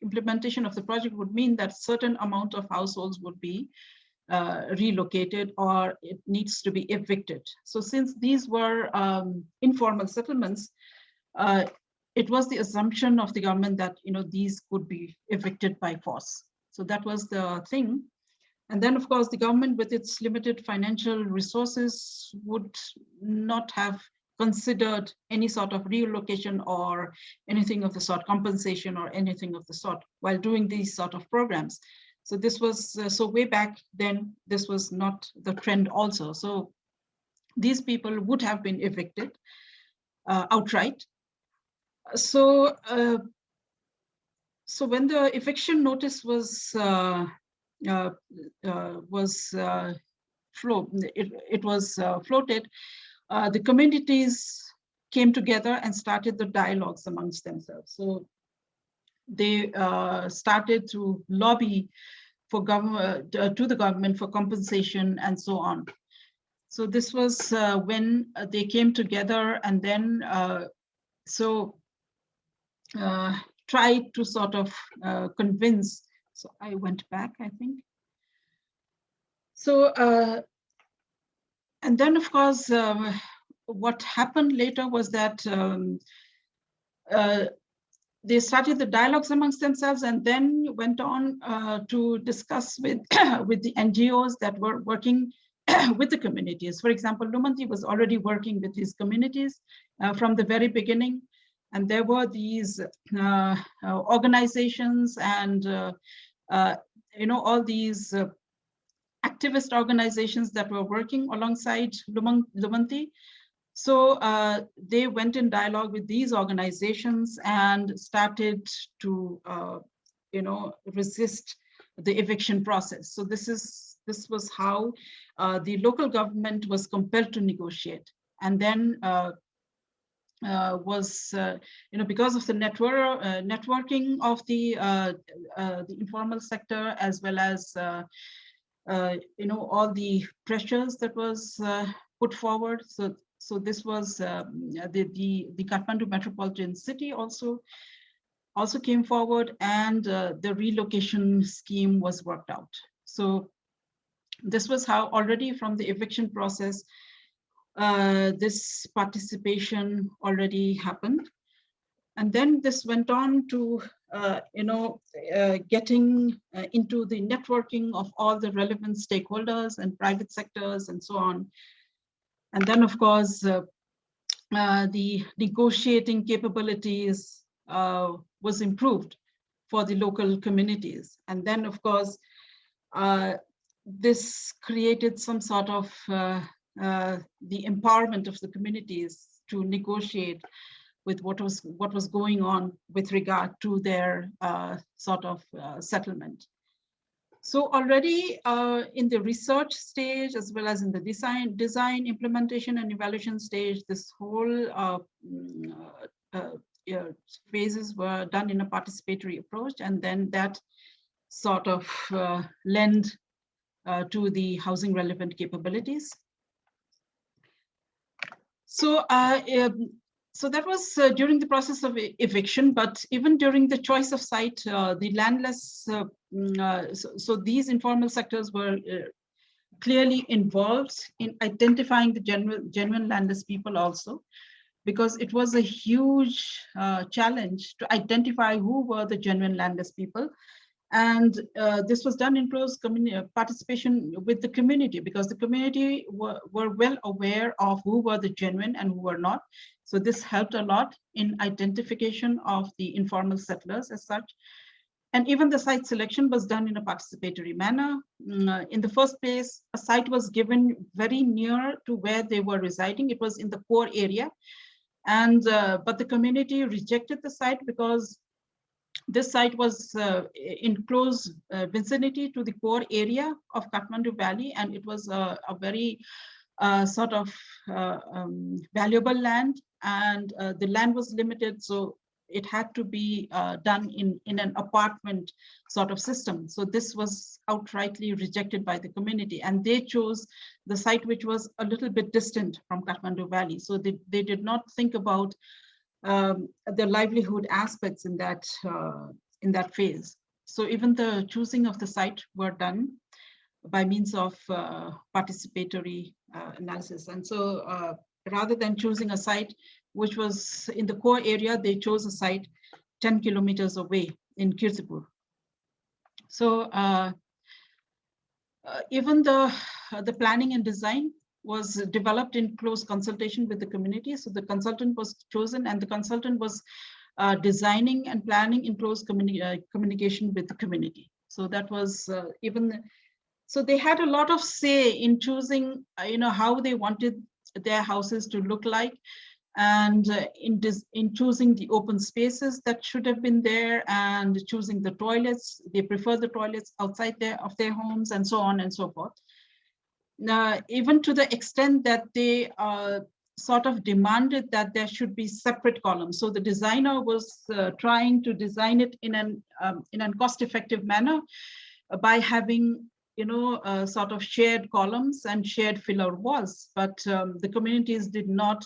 implementation of the project would mean that certain amount of households would be relocated, or it needs to be evicted. So since these were informal settlements, it was the assumption of the government that these could be evicted by force. So that was the thing. And then, of course, the government, with its limited financial resources, would not have considered any sort of relocation or anything of the sort, compensation or anything of the sort, while doing these sort of programs. So this was, so way back then, this was not the trend also. So these people would have been evicted outright. So, so when the eviction notice was floated, the communities came together and started the dialogues amongst themselves. So they started to lobby for government, to the government for compensation and so on. So this was when they came together, and then tried to sort of convince. So I went back, I think. So, and then of course, what happened later was that they started the dialogues amongst themselves, and then went on to discuss with, with the NGOs that were working with the communities. For example, Lumanti was already working with these communities from the very beginning. And there were these organizations and, all these activist organizations that were working alongside Lumanti. So they went in dialogue with these organizations and started to, resist the eviction process. So this was how the local government was compelled to negotiate. And then because of the networking of the informal sector, as well as all the pressures that was put forward. So this was the Kathmandu metropolitan city also came forward, and the relocation scheme was worked out. So this was how already from the eviction process, this participation already happened. And then this went on to, getting into the networking of all the relevant stakeholders and private sectors and so on. And then, of course, the negotiating capabilities was improved for the local communities. And then, of course, this created some sort of the empowerment of the communities to negotiate with what was going on with regard to their sort of settlement. So already in the research stage, as well as in the design, implementation, and evaluation stage, this whole phases were done in a participatory approach, and then that sort of lend to the housing relevant capabilities. So So that was during the process of eviction, but even during the choice of site, the landless, so these informal sectors were clearly involved in identifying the genuine landless people also, because it was a huge challenge to identify who were the genuine landless people. And this was done in close participation with the community, because the community were well aware of who were the genuine and who were not. So this helped a lot in identification of the informal settlers as such. And even the site selection was done in a participatory manner. In the first place, a site was given very near to where they were residing. It was in the core area. And but the community rejected the site because this site was in close vicinity to the core area of Kathmandu Valley, and it was a very sort of valuable land, and the land was limited, so it had to be done in an apartment sort of system. So this was outrightly rejected by the community, and they chose the site which was a little bit distant from Kathmandu Valley. So they did not think about the livelihood aspects in that phase. So even the choosing of the site were done by means of participatory analysis. And so rather than choosing a site which was in the core area, they chose a site 10 kilometers away in Kirzipur. So even the planning and design was developed in close consultation with the community. So the consultant was chosen, and the consultant was designing and planning in close communication with the community. So that was so they had a lot of say in choosing, how they wanted their houses to look like, and in choosing the open spaces that should have been there, and choosing the toilets. They prefer the toilets outside of their homes, and so on and so forth. Even to the extent that they sort of demanded that there should be separate columns. So the designer was trying to design it in a cost-effective manner by having, sort of shared columns and shared filler walls. But the communities did not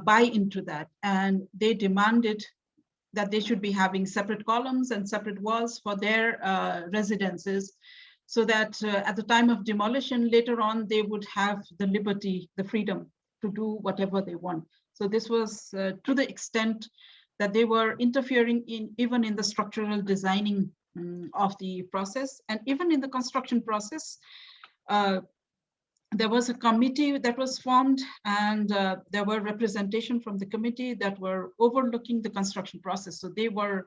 buy into that, and they demanded that they should be having separate columns and separate walls for their residences, so that at the time of demolition later on, they would have the liberty, the freedom to do whatever they want. So this was to the extent that they were interfering even in the structural designing of the process. And even in the construction process, there was a committee that was formed, and there were representation from the committee that were overlooking the construction process. So they were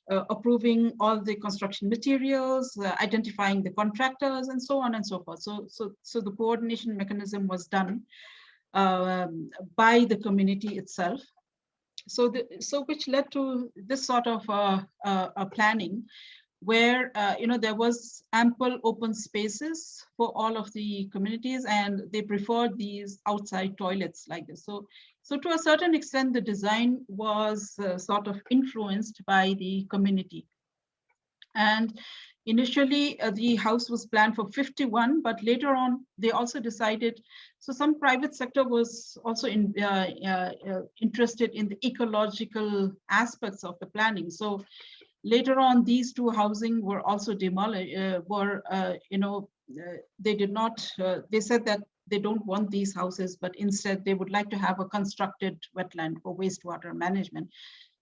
approving all the construction materials, identifying the contractors, and so on and so forth. So the coordination mechanism was done by the community itself. So which led to this sort of a planning, where there was ample open spaces for all of the communities, and they preferred these outside toilets like this. So to a certain extent, the design was sort of influenced by the community. And initially, the house was planned for 51, but later on, they also decided, so some private sector was also interested in the ecological aspects of the planning. So later on, these two housing were also demolished, they did not, they said that they don't want these houses, but instead they would like to have a constructed wetland for wastewater management.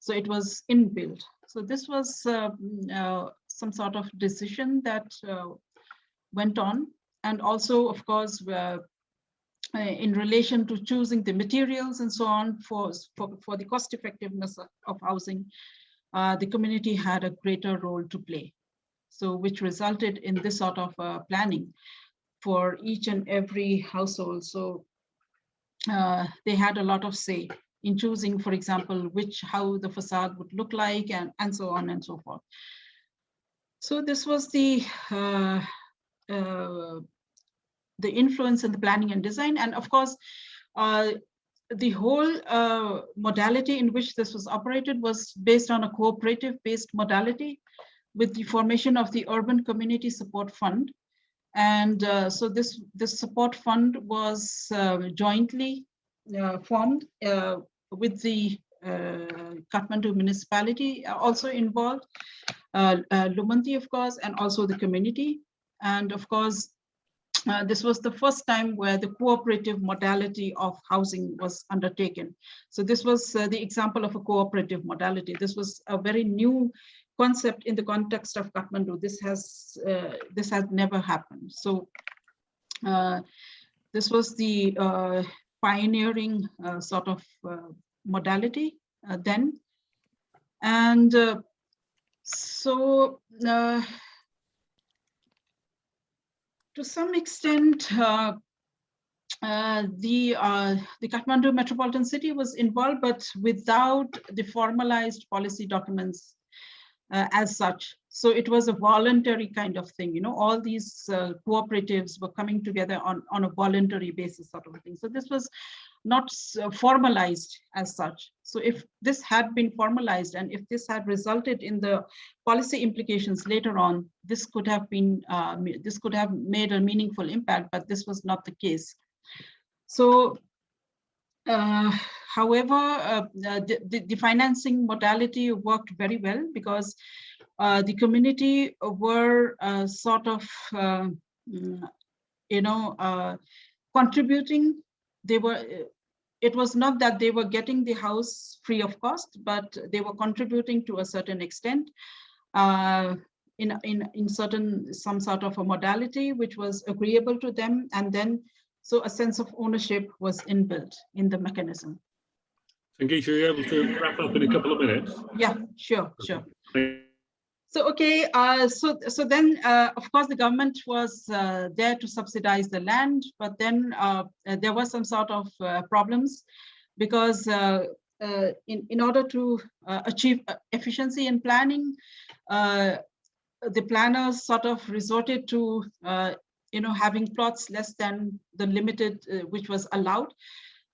So it was inbuilt. So this was some sort of decision that went on. And also, of course, in relation to choosing the materials and so on for the cost effectiveness of housing, the community had a greater role to play. So which resulted in this sort of planning for each and every household. So they had a lot of say in choosing, for example, how the facade would look like, and so on and so forth. So this was the influence in the planning and design. And of course, the whole modality in which this was operated was based on a cooperative-based modality with the formation of the Urban Community Support Fund. And so this support fund was jointly formed with the Kathmandu municipality also involved, Lumanti, of course, and also the community. And of course, this was the first time where the cooperative modality of housing was undertaken. So this was the example of a cooperative modality. This was a very new concept in the context of Kathmandu. This has never happened. So this was the pioneering sort of modality then. And so to some extent, the Kathmandu metropolitan city was involved, but without the formalized policy documents as such. So it was a voluntary kind of thing, you know, all these cooperatives were coming together on a voluntary basis sort of thing. So this was not formalized as such. So if this had been formalized and if this had resulted in the policy implications later on, this could have been, this could have made a meaningful impact, but this was not the case. So, however, the financing modality worked very well because the community were sort of, you know, contributing. They were, it was not that they were getting the house free of cost, but they were contributing to a certain extent in some sort of a modality which was agreeable to them. And then, so a sense of ownership was inbuilt in the mechanism. Sangeeta, are you able to wrap up in a couple of minutes? Yeah, sure. So, okay, so then, of course, the government was there to subsidize the land, but then there was some sort of problems because in order to achieve efficiency in planning, the planners sort of resorted to, you know, having plots less than the limited which was allowed.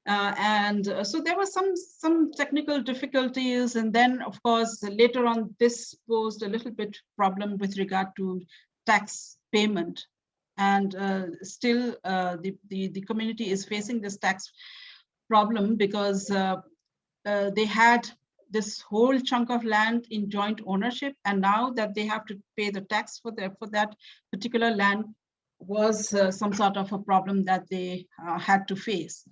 So there were some technical difficulties, and then of course later on this posed a little bit problem with regard to tax payment, and still the community is facing this tax problem because they had this whole chunk of land in joint ownership, and now that they have to pay the tax for that particular land was some sort of a problem that they had to face.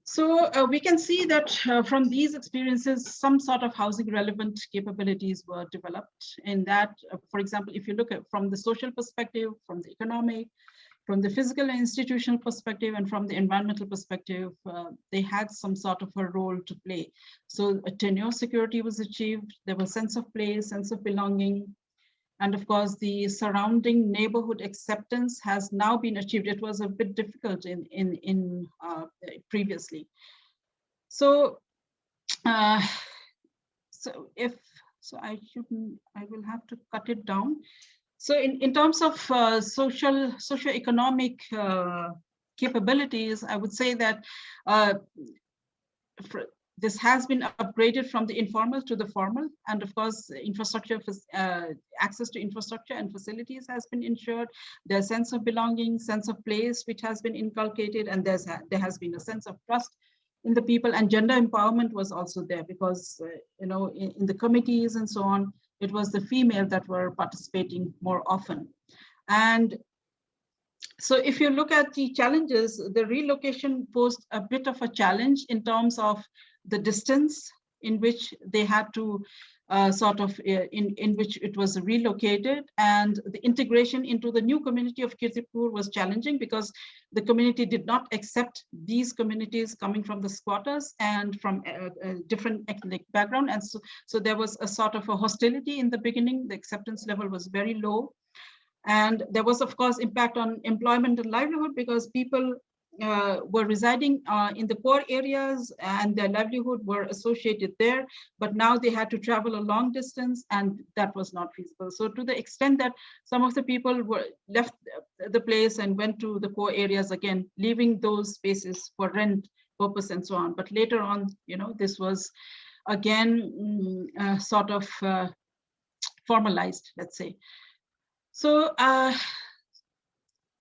So we can see that from these experiences, some sort of housing relevant capabilities were developed in that, for example, if you look at from the social perspective, from the economic, from the physical and institutional perspective, and from the environmental perspective, they had some sort of a role to play. So a tenure security was achieved, there was sense of place, sense of belonging, and of course, the surrounding neighborhood acceptance has now been achieved. It was a bit difficult in previously. So, I will have to cut it down. So, in terms of socio-economic capabilities, I would say that this has been upgraded from the informal to the formal, and of course, infrastructure, access to infrastructure and facilities has been ensured. There's sense of belonging, sense of place, which has been inculcated, and there has been a sense of trust in the people, and gender empowerment was also there because, you know, in the committees and so on, it was the female that were participating more often. And so if you look at the challenges, the relocation posed a bit of a challenge in terms of the distance in which they had to in which it was relocated, and the integration into the new community of Kirtipur was challenging because the community did not accept these communities coming from the squatters and from a different ethnic background. And so there was a sort of a hostility in the beginning. The acceptance level was very low. And there was, of course, impact on employment and livelihood because people were residing in the poor areas and their livelihood were associated there, but now they had to travel a long distance and that was not feasible. So to the extent that some of the people left the place and went to the poor areas again, leaving those spaces for rent purpose and so on. But later on, you know, this was again sort of formalized, let's say. So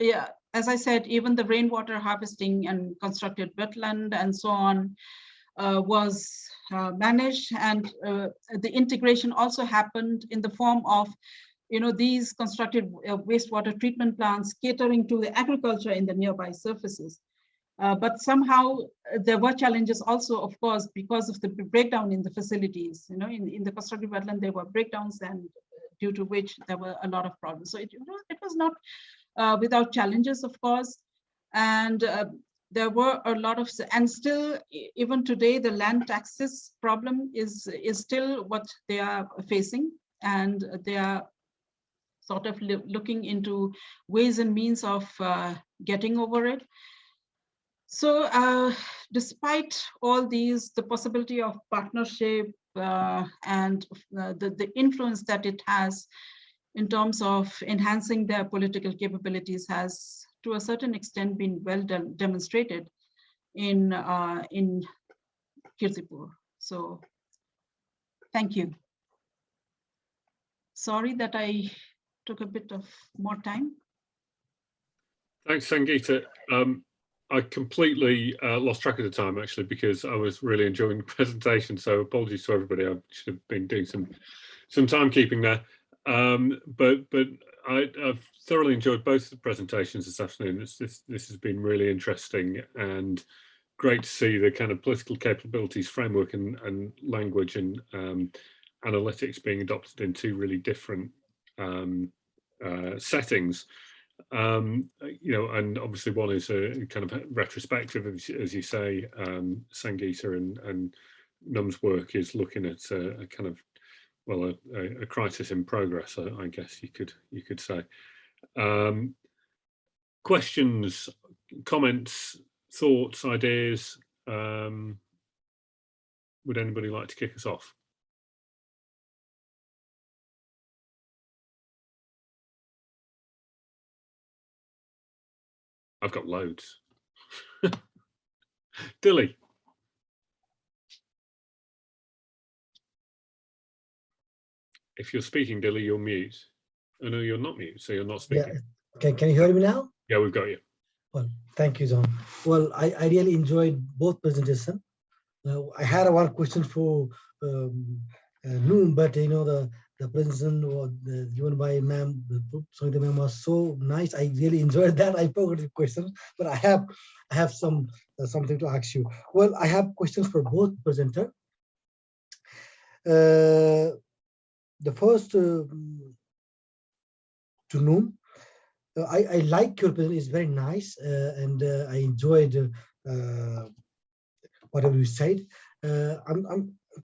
yeah, as I said, even the rainwater harvesting and constructed wetland and so on was managed, and the integration also happened in the form of these constructed wastewater treatment plants catering to the agriculture in the nearby surfaces. But somehow there were challenges also, of course, because of the breakdown in the facilities. In the constructed wetland, there were breakdowns, and due to which there were a lot of problems. So it was not without challenges, of course. And there were a lot of, and still, even today, the land taxes problem is still what they are facing. And they are sort of looking into ways and means of getting over it. So despite all these, the possibility of partnership and the influence that it has in terms of enhancing their political capabilities has, to a certain extent, been well demonstrated in Kirtipur. So thank you. Sorry that I took a bit of more time. Thanks, Sangeeta. I completely lost track of the time, actually, because I was really enjoying the presentation. So apologies to everybody. I should have been doing some timekeeping there. But I've thoroughly enjoyed both the presentations this afternoon. This has been really interesting and great to see the kind of political capabilities framework and language and analytics being adopted in two really different settings. And obviously one is a kind of retrospective, as you say. Sangeeta and Num's work is looking at a kind of, well, a crisis in progress, I guess you could say. Questions, comments, thoughts, ideas? Would anybody like to kick us off? I've got loads. Dilly. If you're speaking, Dilly, you're mute. Oh no, you're not mute, so you're not speaking. Yeah. Can you hear me now? Yeah, we've got you. Well, thank you, John. Well, I really enjoyed both presentations. I had one question for Noom, but the presentation was given by ma'am, Sangeeta ma'am, was so nice. I really enjoyed that. I forgot the question, but I have something to ask you. Well, I have questions for both presenters. The first to Noom. I like your presentation. It's very nice, and I enjoyed whatever you said.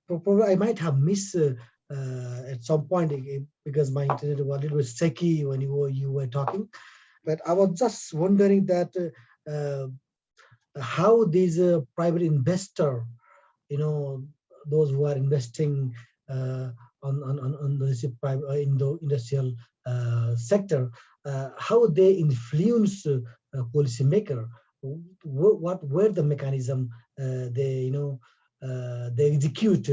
Probably I might have missed at some point because my internet was a little bit shaky when you were talking. But I was just wondering that how these private investor, those who are investing on the private in the industrial sector, how they influence policymaker. What were the mechanism they execute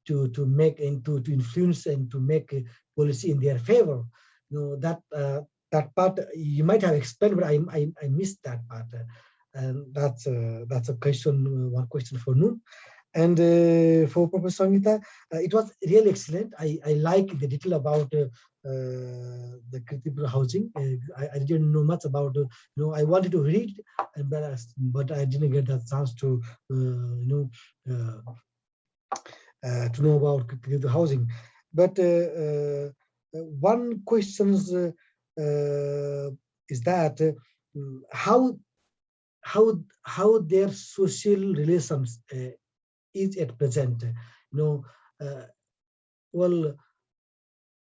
to make and to influence and to make policy in their favor? That part you might have explained, but I missed that part, and that's a question. One question for Noom. And for Professor Sangeeta, it was really excellent. I like the detail about the Kirtipur housing. I didn't know much about, I wanted to read, but I didn't get that chance to, to know about Kirtipur housing. But one question is that how their social relations is at present. Well,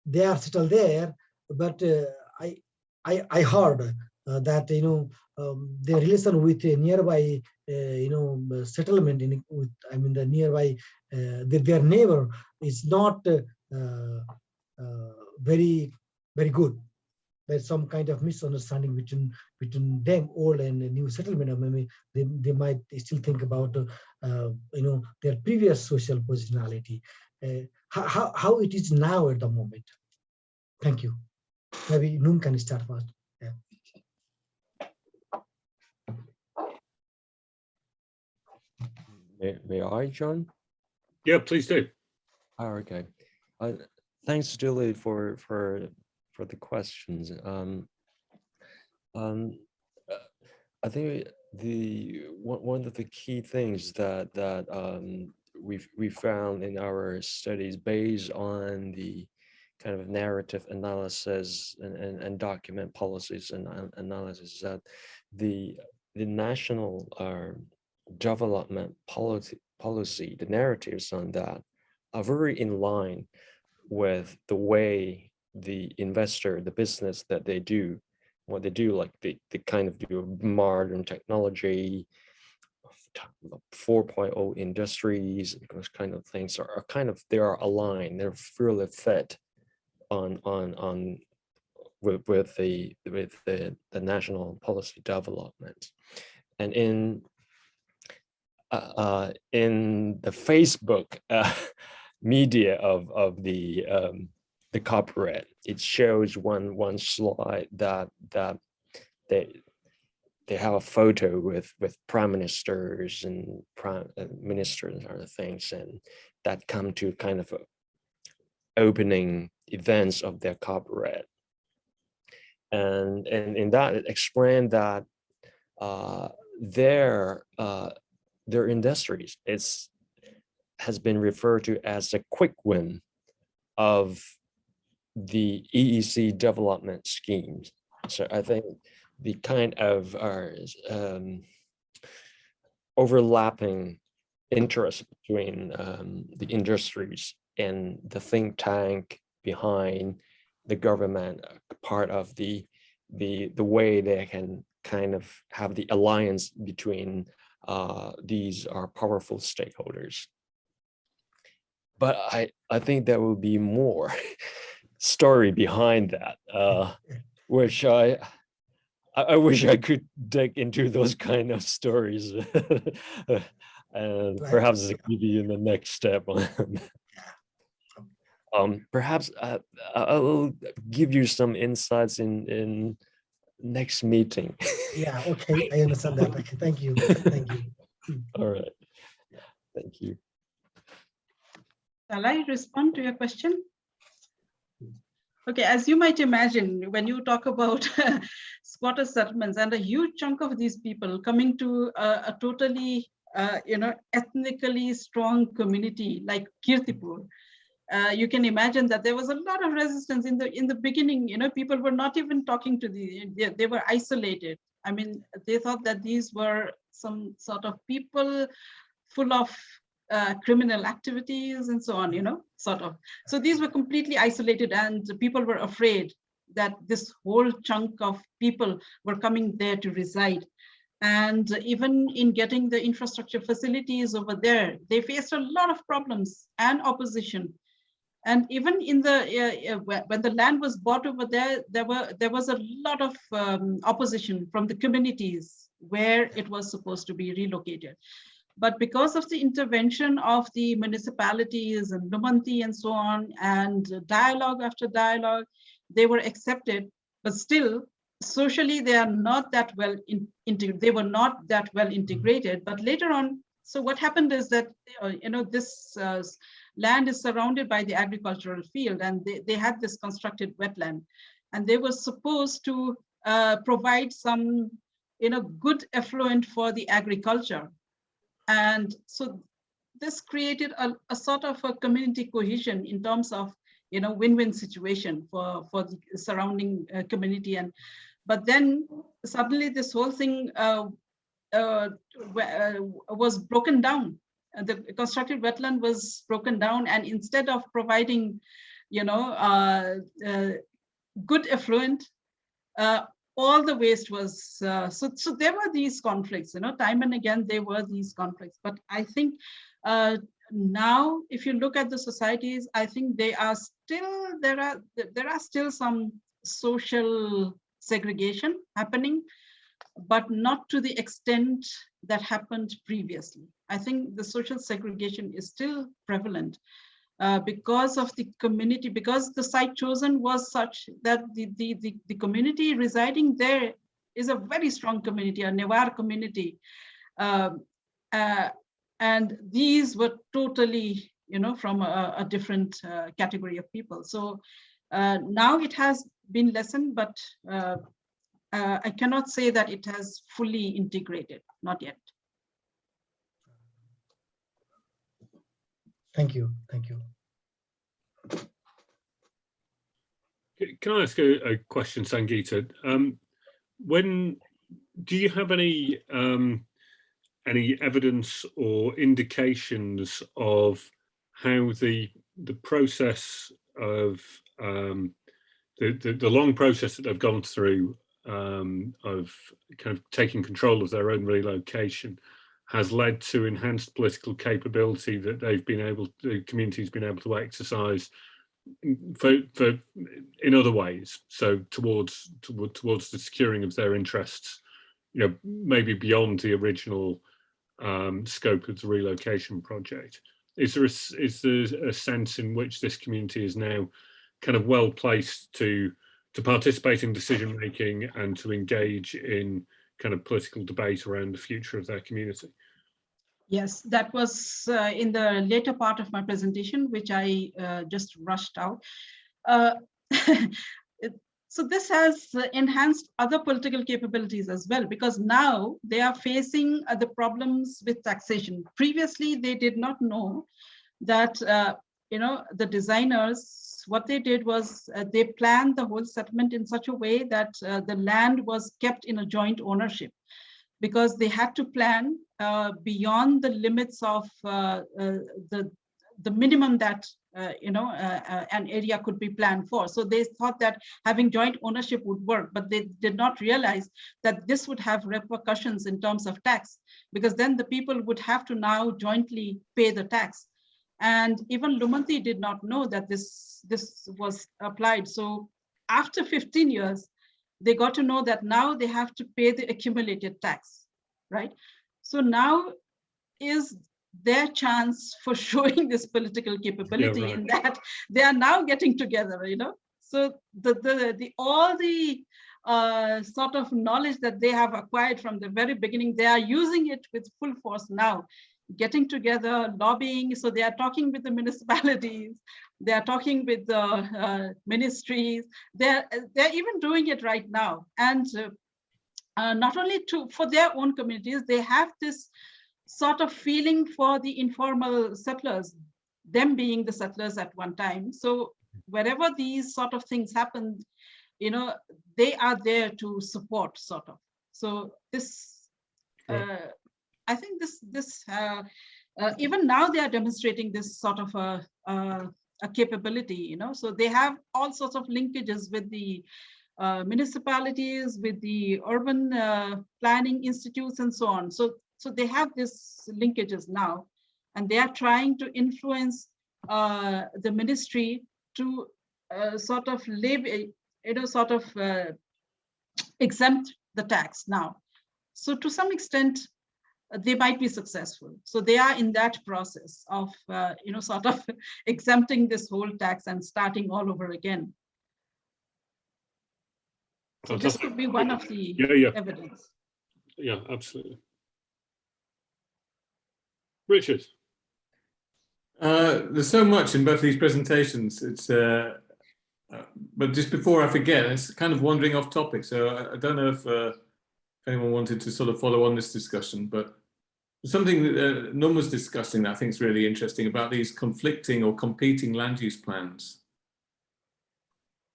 they are settled there, but I heard that their relation with a nearby settlement the nearby their neighbor is not very good. There's some kind of misunderstanding between them, old and new settlement. Or maybe they might still think about their previous social positionality. How it is now at the moment. Thank you. Maybe Noom can start first. Yeah. May I, John? Yeah, please do. Oh, okay. Thanks, Julie, for the questions. I think the one of the key things that we found in our studies based on the kind of narrative analysis and document policies and analysis is that the national development policy, the narratives on that are very in line with the way the investor, the business that they do, what they do, like they kind of do modern technology, 4.0 industries, those kind of things are kind of, they are aligned, they're really fit on with the national policy development. And in the Facebook media of the corporate, it shows one slide that they have a photo with prime ministers and prime ministers and other things, and that come to kind of opening events of their corporate, and in that it explained that their industries has been referred to as a quick win of the EEC development schemes. So I think the kind of overlapping interest between the industries and the think tank behind the government, part of the way they can kind of have the alliance between these are powerful stakeholders. But I think there will be more story behind that, which I wish I could dig into those kind of stories, and perhaps it could be in the next step. Perhaps I'll give you some insights in next meeting. Yeah, okay, I understand that. Okay, thank you. Thank you. All right. Thank you. Shall I respond to your question? Okay, as you might imagine, when you talk about squatter settlements and a huge chunk of these people coming to a totally, ethnically strong community like Kirtipur, you can imagine that there was a lot of resistance in the beginning. People were not even talking to they were isolated. I mean, they thought that these were some sort of people full of criminal activities and so on, sort of. So these were completely isolated, and people were afraid that this whole chunk of people were coming there to reside. And even in getting the infrastructure facilities over there, they faced a lot of problems and opposition. And even in when the land was bought over there, there was a lot of opposition from the communities where it was supposed to be relocated. But because of the intervention of the municipalities and Numanti and so on, and dialogue after dialogue, they were accepted. But still, socially, they are not that well they were not that well integrated. But later on, so what happened is that this land is surrounded by the agricultural field, and they had this constructed wetland, and they were supposed to provide some good effluent for the agriculture. And so this created a sort of a community cohesion in terms of win-win situation for the surrounding community. But then suddenly this whole thing was broken down. The constructed wetland was broken down, and instead of providing good effluent, all the waste was so there were these conflicts, time and again there were these conflicts. But I think now if you look at the societies, I think there are still some social segregation happening, but not to the extent that happened previously. I think the social segregation is still prevalent because of the community, because the site chosen was such that the community residing there is a very strong community, a Newar community. And these were totally, from a different category of people. So now it has been lessened, but I cannot say that it has fully integrated, not yet. Thank you. Thank you. Can I ask a question, Sangeeta? When do you have any evidence or indications of how the process of the long process that they've gone through of kind of taking control of their own relocation has led to enhanced political capability that they've been able, the community's been able to exercise for in other ways, so towards the securing of their interests, maybe beyond the original scope of the relocation project? Is there a sense in which this community is now kind of well placed to participate in decision making and to engage in kind of political debate around the future of their community? Yes, that was in the later part of my presentation, which I just rushed out. So this has enhanced other political capabilities as well, because now they are facing the problems with taxation. Previously, they did not know that, the designers, what they did was they planned the whole settlement in such a way that the land was kept in a joint ownership, because they had to plan beyond the limits of the minimum that an area could be planned for. So they thought that having joint ownership would work, but they did not realize that this would have repercussions in terms of tax, because then the people would have to now jointly pay the tax. And even Lumanti did not know that this was applied. So after 15 years, they got to know that now they have to pay the accumulated tax, right? So now is their chance for showing this political capability, in that they are now getting together, So all the sort of knowledge that they have acquired from the very beginning, they are using it with full force now, getting together, lobbying. So they are talking with the municipalities, they are talking with the ministries, they're even doing it right now. And not only for their own communities, they have this sort of feeling for the informal settlers, them being the settlers at one time. So wherever these sort of things happen, they are there to support, sort of. So this, I think this even now they are demonstrating this sort of a capability, So they have all sorts of linkages with the municipalities, with the urban planning institutes, and so on. So they have these linkages now, and they are trying to influence the ministry to sort of live, exempt the tax now. So to some extent, they might be successful. So they are in that process of, sort of exempting this whole tax and starting all over again. So this could be one of the evidence. Yeah, absolutely. Richard. There's so much in both these presentations. It's but just before I forget, it's kind of wandering off topic. So I don't know if anyone wanted to sort of follow on this discussion, but something that Nun was discussing that I think is really interesting about these conflicting or competing land use plans.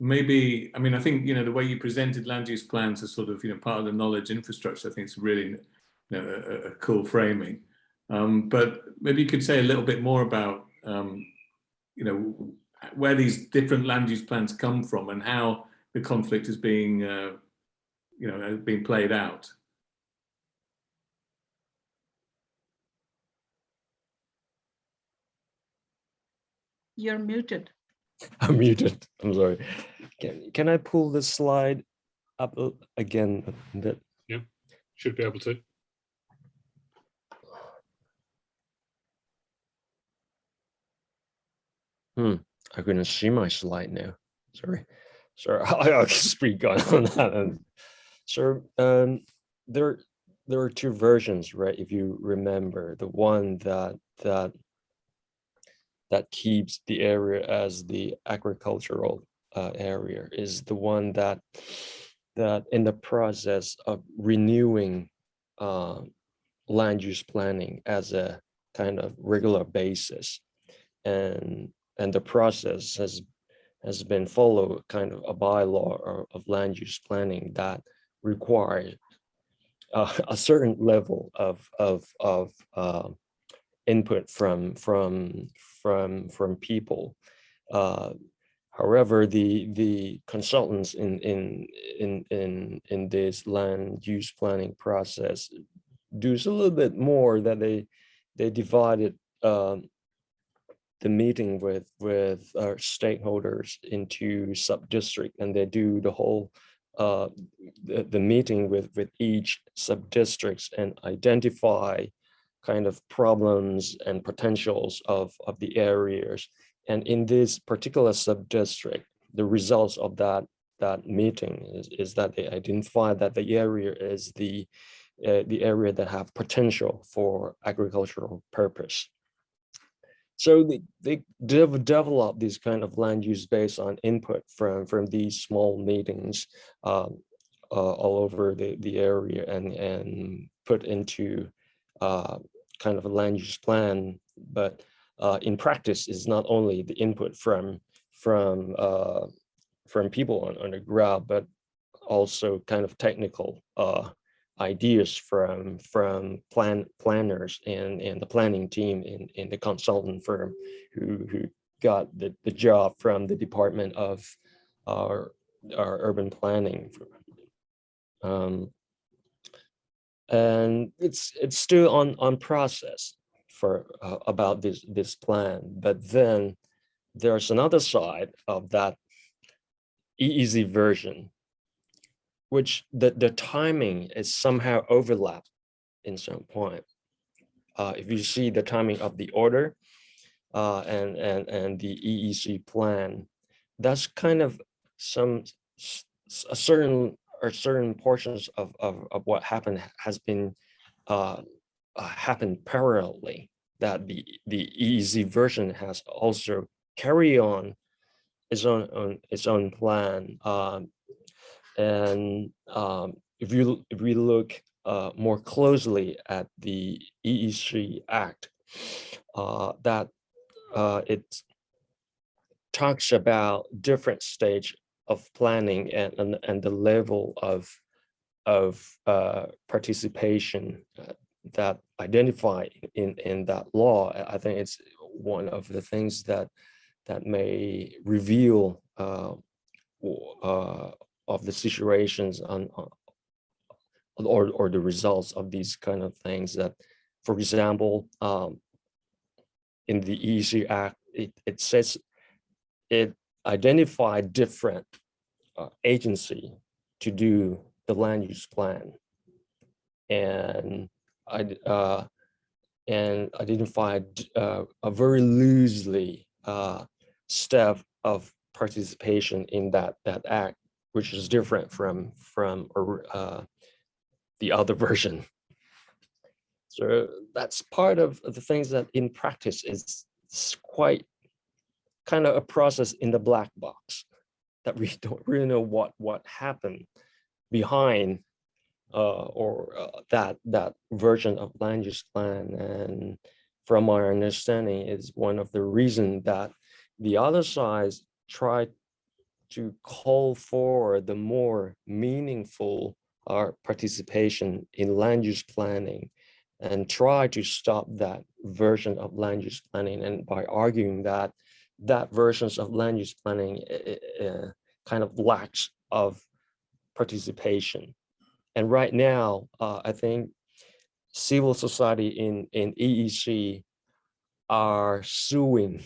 Maybe, I mean, I think, the way you presented land use plans as sort of, part of the knowledge infrastructure, I think it's really, a cool framing. But maybe you could say a little bit more about, where these different land use plans come from and how the conflict is being, being played out. You're muted. I'm muted. I'm sorry. Can I pull this slide up again a bit? Yeah, should be able to. I couldn't see my slide now. Sorry. I'll speak on that. So there there are two versions, right? If you remember, the one that keeps the area as the agricultural area is the one that in the process of renewing land use planning as a kind of regular basis, and the process has been followed kind of a bylaw of land use planning that requires a certain level of input from people. However, the consultants in this land use planning process do a little bit more, that they divided the meeting with our stakeholders into sub-district, and they do the whole the meeting with each sub-districts and identify kind of problems and potentials of the areas. And in this particular sub-district, the results of that meeting is that they identify that the area is the area that have potential for agricultural purpose. So they develop this kind of land use based on input from these small meetings all over the area, and put into kind of a land use plan. But in practice, it's not only the input from people on the ground, but also kind of technical ideas from planners and the planning team in the consultant firm who got the job from the Department of our urban planning. And it's still on process for about this plan. But then there's another side of that EEZ version, which the timing is somehow overlapped in some point. If you see the timing of the order and the EEC plan, that's kind of certain portions of what happened has been happened parallelly, that the EEZ version has also carry on its own plan. And if we look more closely at the EEC Act, that it talks about different stage of planning and the level of participation that identified in that law. I think it's one of the things that may reveal of the situations or the results of these kind of things. That, for example, in the EEC Act, it says it identified different agency to do the land use plan, and identified a very loosely step of participation in that act, which is different from the other version. So that's part of the things that in practice is quite kind of a process in the black box, that we don't really know what happened behind that version of land use plan. And from our understanding, is one of the reasons that the other sides tried to call for the more meaningful participation in land use planning, and try to stop that version of land use planning, and by arguing that versions of land use planning kind of lacks of participation. And right now, I think civil society in EEC are suing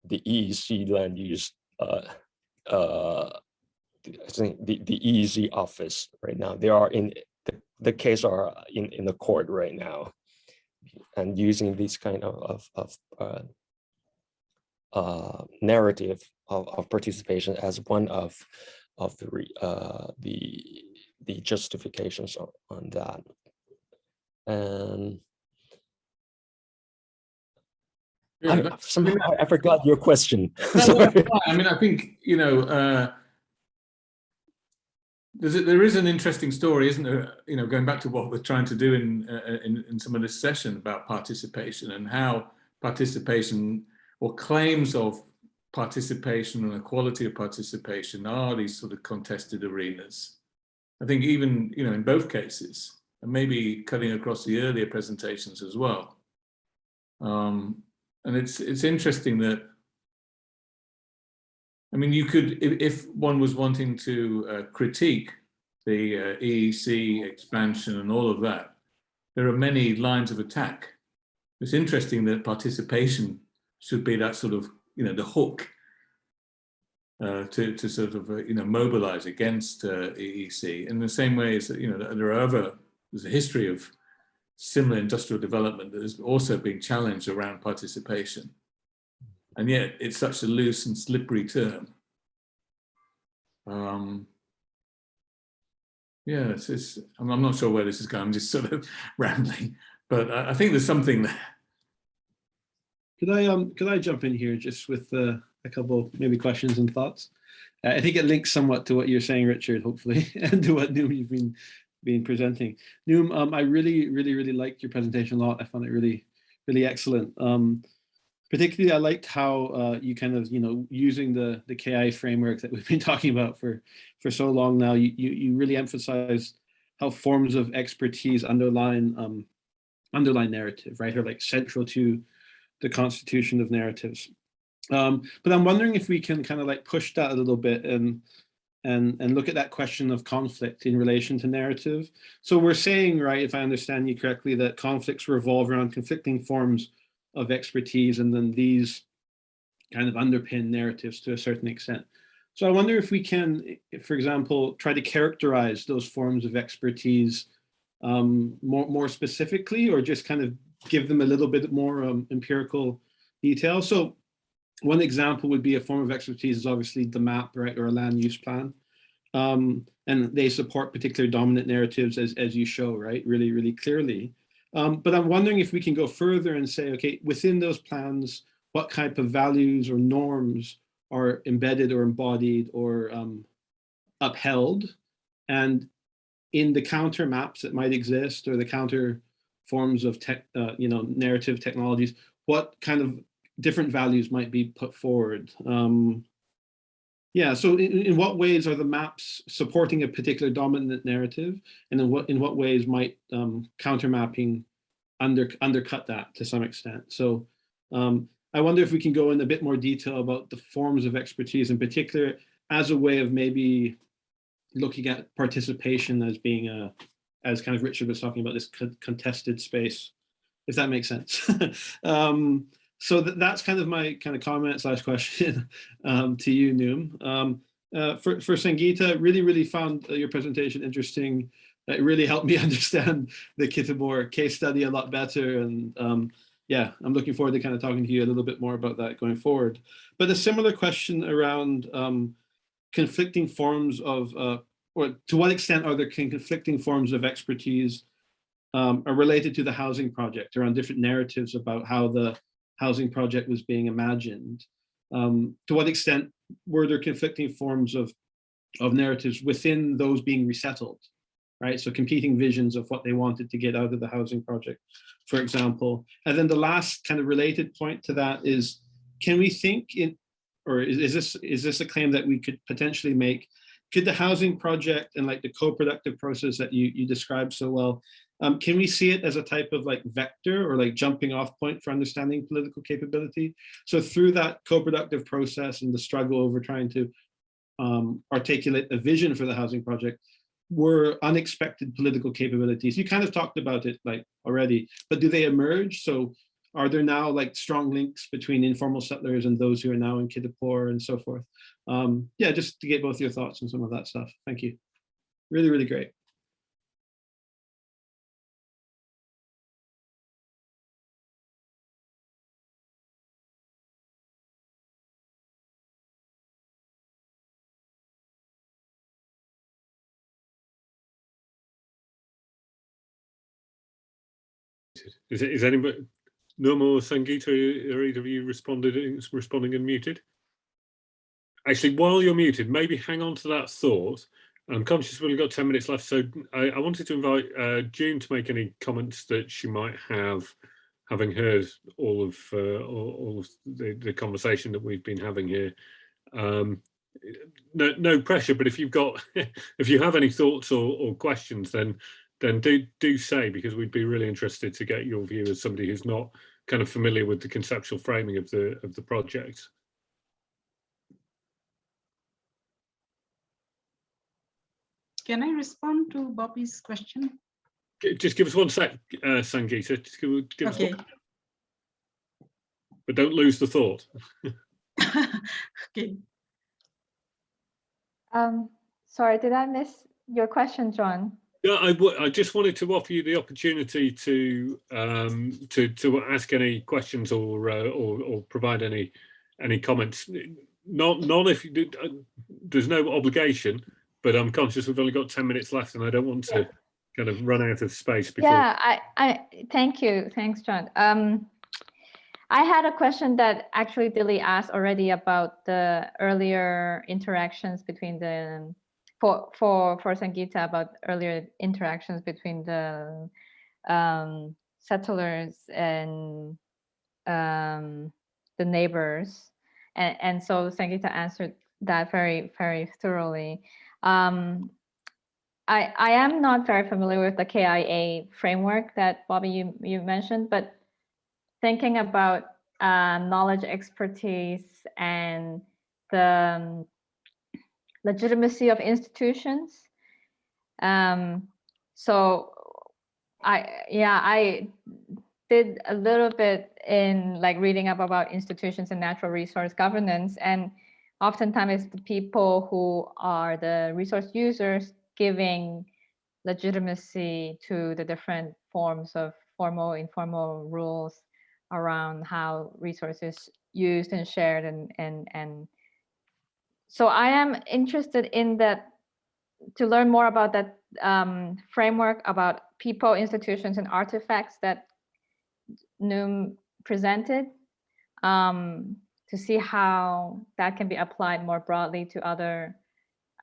the EEC land use, I think the EEC office right now. They are in the case are in the court right now, and using this kind of narrative of participation as one of the the justifications on that. And Yeah, somehow I forgot your question. no, I mean, I think, you know, there is an interesting story, isn't there? You know, going back to what we're trying to do in some of this session about participation, and how participation, or claims of participation and the quality of participation, are these sort of contested arenas. I think even, you know, in both cases, and maybe cutting across the earlier presentations as well. And it's interesting that, I mean, you could, if one was wanting to critique the EEC expansion and all of that, there are many lines of attack. It's interesting that participation should be that sort of, you know, the hook to sort of, you know, mobilize against EEC, in the same way as, you know, there's a history of similar industrial development that has also been challenged around participation. And yet it's such a loose and slippery term. Yeah, I'm not sure where this is going. I'm just sort of rambling, but I think there's something there. Could I jump in here just with a couple maybe questions and thoughts? I think it links somewhat to what you're saying, Richard, hopefully, and to what Noom you've been presenting. Noom, I really liked your presentation a lot. I found it really excellent. Particularly, I liked how you kind of, you know, using the KI framework that we've been talking about for so long now, you really emphasized how forms of expertise underline narrative, right, or like central to the constitution of narratives. But I'm wondering if we can kind of like push that a little bit and look at that question of conflict in relation to narrative. So we're saying, right, if I understand you correctly, that conflicts revolve around conflicting forms of expertise, and then these kind of underpin narratives to a certain extent. So I wonder if we can, for example, try to characterize those forms of expertise more specifically, or just kind of give them a little bit more empirical detail. So one example would be a form of expertise is obviously the map, right, or a land use plan. And they support particular dominant narratives as you show, right, really clearly. But I'm wondering if we can go further and say, okay, within those plans, what type of values or norms are embedded or embodied or upheld? And in the counter maps that might exist, or the counter forms of narrative technologies, what kind of different values might be put forward? Yeah, so in what ways are the maps supporting a particular dominant narrative, and in what ways might counter mapping undercut that to some extent? So I wonder if we can go in a bit more detail about the forms of expertise in particular, as a way of maybe looking at participation as being as kind of Richard was talking about, this contested space, if that makes sense. So that's kind of my kind of comment / question to you, Noom. For Sangeeta, really found your presentation interesting. It really helped me understand the Kittabor case study a lot better. And yeah, I'm looking forward to kind of talking to you a little bit more about that going forward. But a similar question around conflicting forms of, or to what extent are there conflicting forms of expertise are related to the housing project, around different narratives about how the housing project was being imagined? To what extent were there conflicting forms of narratives within those being resettled, right? So competing visions of what they wanted to get out of the housing project, for example. And then the last kind of related point to that is, can we think in, or is this a claim that we could potentially make? Could the housing project and like the co-productive process that you described so well, can we see it as a type of like vector or like jumping off point for understanding political capability? So through that co-productive process and the struggle over trying to articulate a vision for the housing project, were unexpected political capabilities. You kind of talked about it like already, but do they emerge? So are there now like strong links between informal settlers and those who are now in Kittabor and so forth? Yeah, just to get both your thoughts on some of that stuff. Thank you. Really great. Is anybody, Num or Sangeeta, are either of you responding unmuted? Actually, while you're muted, maybe hang on to that thought. I'm conscious we've only got 10 minutes left, so I wanted to invite June to make any comments that she might have, having heard all of the conversation that we've been having here. No pressure, but if you've got, if you have any thoughts or questions, then do say, because we'd be really interested to get your view as somebody who's not kind of familiar with the conceptual framing of the project. Can I respond to Bobby's question? Just give us one sec, Sangeeta. Just give us Okay. but don't lose the thought. Okay. Sorry, did I miss your question, John? Yeah, I just wanted to offer you the opportunity to ask any questions or provide any comments. None if you did, there's no obligation, but I'm conscious we've only got 10 minutes left, and I don't want to kind of run out of space before. Yeah, I thank you. Thanks, John. I had a question that actually Dilly asked already about the earlier interactions between the for Sangeeta, about earlier interactions between the settlers and the neighbors, and so Sangeeta answered that very thoroughly. I am not very familiar with the KIA framework that Bobby you mentioned, but thinking about knowledge, expertise, and the legitimacy of institutions. So I did a little bit in like reading up about institutions and natural resource governance, and oftentimes it's the people who are the resource users giving legitimacy to the different forms of formal, informal rules around how resources used and shared, and so I am interested in that, to learn more about that framework about people, institutions, and artifacts that Noom presented, to see how that can be applied more broadly to other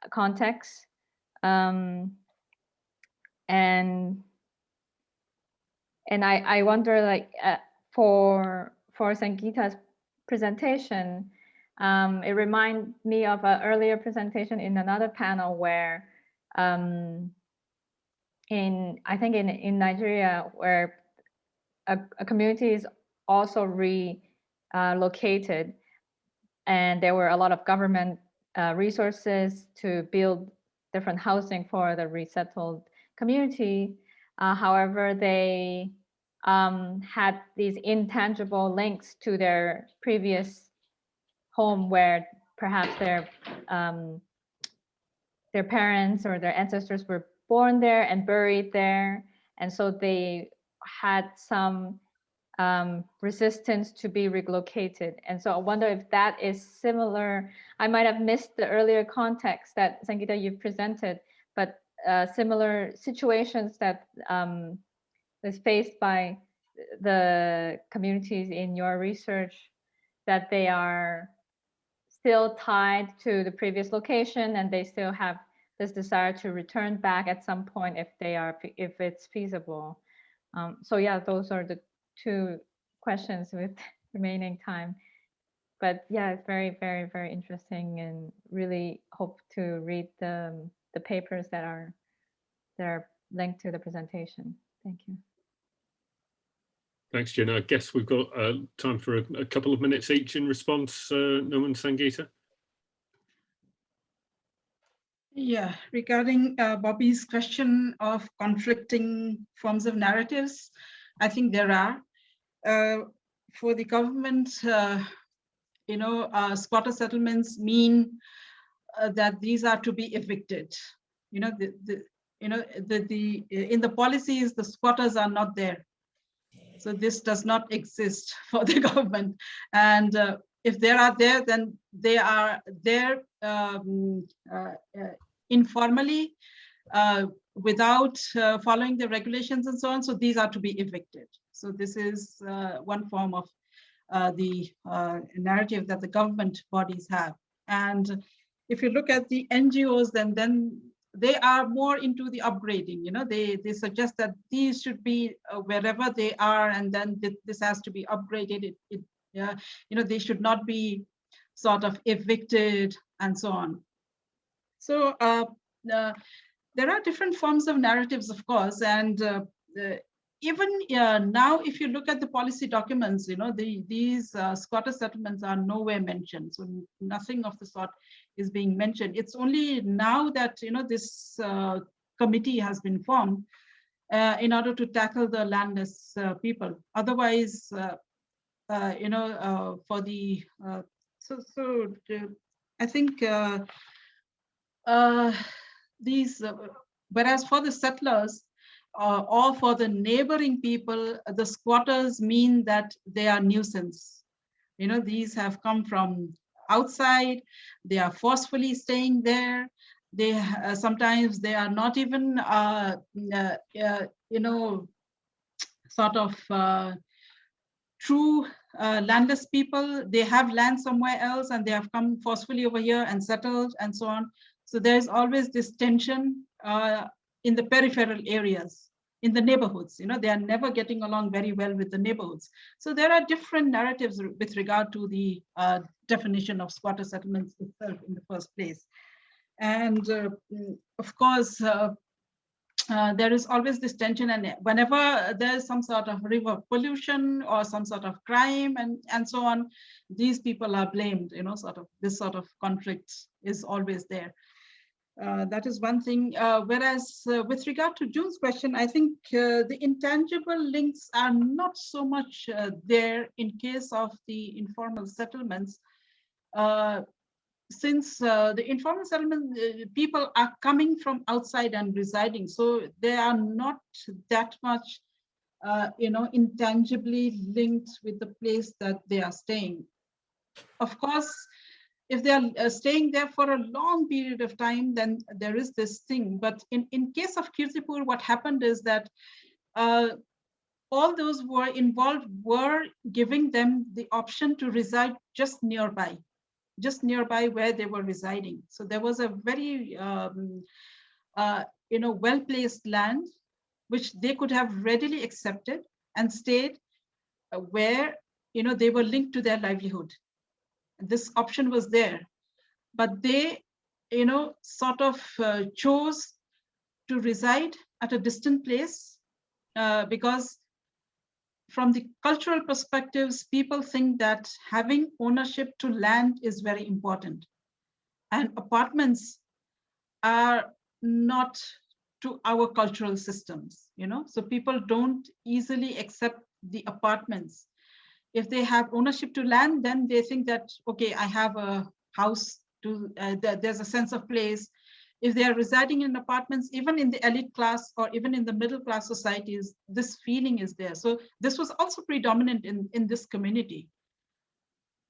contexts. And I wonder, like, for Sangeeta's presentation, it reminds me of an earlier presentation in another panel where, I think in Nigeria, where a community is also relocated, and there were a lot of government resources to build different housing for the resettled community. However, they had these intangible links to their previous home, where perhaps their parents or their ancestors were born there and buried there, and so they had some resistance to be relocated. And so I wonder if that is similar. I might have missed the earlier context that Sangeeta you've presented, but similar situations that is faced by the communities in your research, that they are still tied to the previous location, and they still have this desire to return back at some point if it's feasible. So yeah, those are the two questions with remaining time. But yeah, it's very interesting, and really hope to read the papers that are linked to the presentation. Thank you. Thanks, Jen. I guess we've got time for a couple of minutes each in response, Noam and Sangeeta. Yeah, regarding Bobby's question of conflicting forms of narratives, I think there are. For the government, squatter settlements mean that these are to be evicted. In the policies, the squatters are not there. So this does not exist for the government. And if they are there, then they are there informally, without following the regulations and so on. So these are to be evicted. So this is one form of the narrative that the government bodies have. And if you look at the NGOs, then they are more into the upgrading. You know, they suggest that these should be wherever they are, and then this has to be upgraded. You know, they should not be sort of evicted and so on. So there are different forms of narratives, of course, and even now, if you look at the policy documents, you know, these squatter settlements are nowhere mentioned. So nothing of the sort is being mentioned. It's only now that, you know, this committee has been formed in order to tackle the landless people. Otherwise, you know, for the I think these, whereas for the settlers or for the neighboring people, the squatters mean that they are nuisance. You know, these have come from outside, they are forcefully staying there. They sometimes they are not even, you know, sort of true landless people. They have land somewhere else and they have come forcefully over here and settled and so on. So there's always this tension in the peripheral areas, in the neighborhoods. You know, they are never getting along very well with the neighborhoods. So there are different narratives with regard to the definition of squatter settlements itself in the first place. And of course, there is always this tension, and whenever there's some sort of river pollution or some sort of crime and so on, these people are blamed. You know, sort of this sort of conflict is always there. That is one thing. Whereas with regard to June's question, I think the intangible links are not so much there in case of the informal settlements. Since the informal settlement people are coming from outside and residing, so they are not that much, you know, intangibly linked with the place that they are staying. Of course, if they are staying there for a long period of time, then there is this thing. But in case of Kirtipur, what happened is that all those who were involved were giving them the option to reside just nearby where they were residing. So there was a very, you know, well-placed land, which they could have readily accepted and stayed where, you know, they were linked to their livelihood. This option was there, but they, you know, sort of chose to reside at a distant place because from the cultural perspectives, people think that having ownership to land is very important. And apartments are not to our cultural systems, you know, so people don't easily accept the apartments. If they have ownership to land, then they think that, okay, I have a house to, there's a sense of place. If they are residing in apartments, even in the elite class or even in the middle class societies, this feeling is there. So this was also predominant in this community.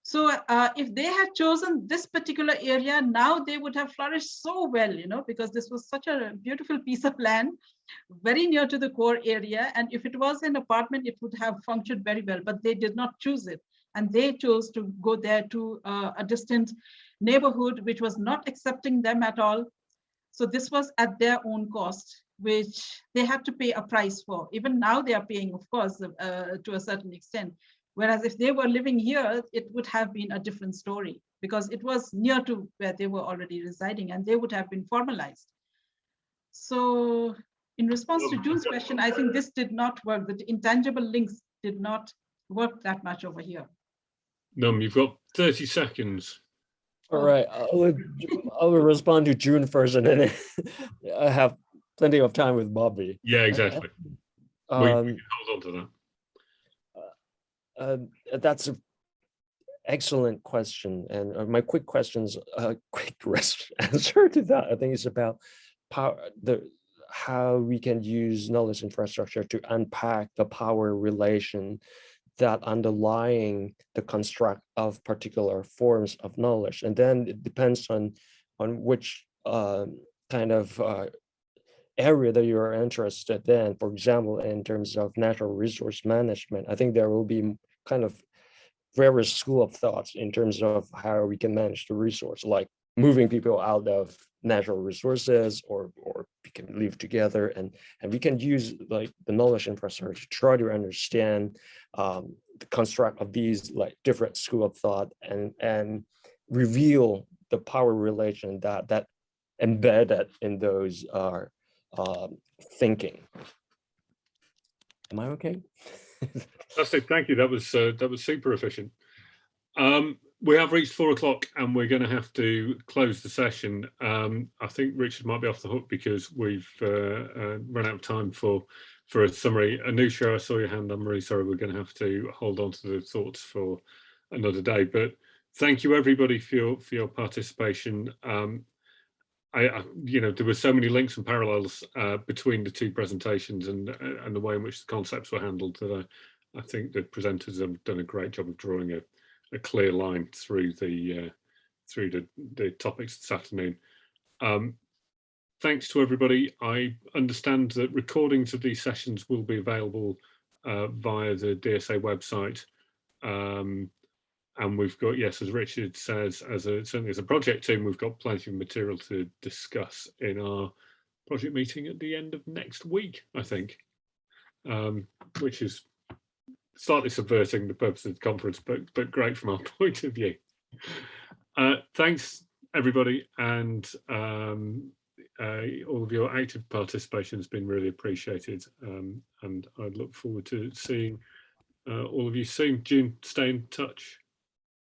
So if they had chosen this particular area, now they would have flourished so well, you know, because this was such a beautiful piece of land, very near to the core area. And if it was an apartment, it would have functioned very well, but they did not choose it. And they chose to go there to a distant neighborhood, which was not accepting them at all. So this was at their own cost, which they had to pay a price for. Even now they are paying, of course, to a certain extent. Whereas if they were living here, it would have been a different story because it was near to where they were already residing and they would have been formalized. So in response to June's question, I think this did not work. The intangible links did not work that much over here. Num, you've got 30 seconds. All right, I will respond to June first, and then I have plenty of time with Bobby. Yeah, exactly. We can hold on to that. That's an excellent question, and my quick questions, quick answer to that, I think, is about how we can use knowledge infrastructure to unpack the power relation that underlying the construct of particular forms of knowledge. And then it depends on which kind of area that you are interested in, for example, in terms of natural resource management, I think there will be kind of various school of thoughts in terms of how we can manage the resource, like moving people out of natural resources, or we can live together, and we can use like the knowledge infrastructure to try to understand the construct of these like different school of thought, and reveal the power relation that embedded in those are thinking. Am I okay? Fantastic, thank you. That was super efficient. We have reached 4 o'clock and we're going to have to close the session. I think Richard might be off the hook because we've run out of time for a summary. Anusha, I saw your hand. I'm really sorry. We're going to have to hold on to the thoughts for another day. But thank you everybody for your participation. You know, there were so many links and parallels between the two presentations and the way in which the concepts were handled that I think the presenters have done a great job of drawing a clear line through the topics this afternoon. Thanks to everybody. I understand that recordings of these sessions will be available via the DSA website. And we've got, yes, as Richard says, certainly as a project team, we've got plenty of material to discuss in our project meeting at the end of next week, I think, which is slightly subverting the purpose of the conference, but great from our point of view. Thanks, everybody, and all of your active participation has been really appreciated, and I look forward to seeing all of you soon. June, stay in touch.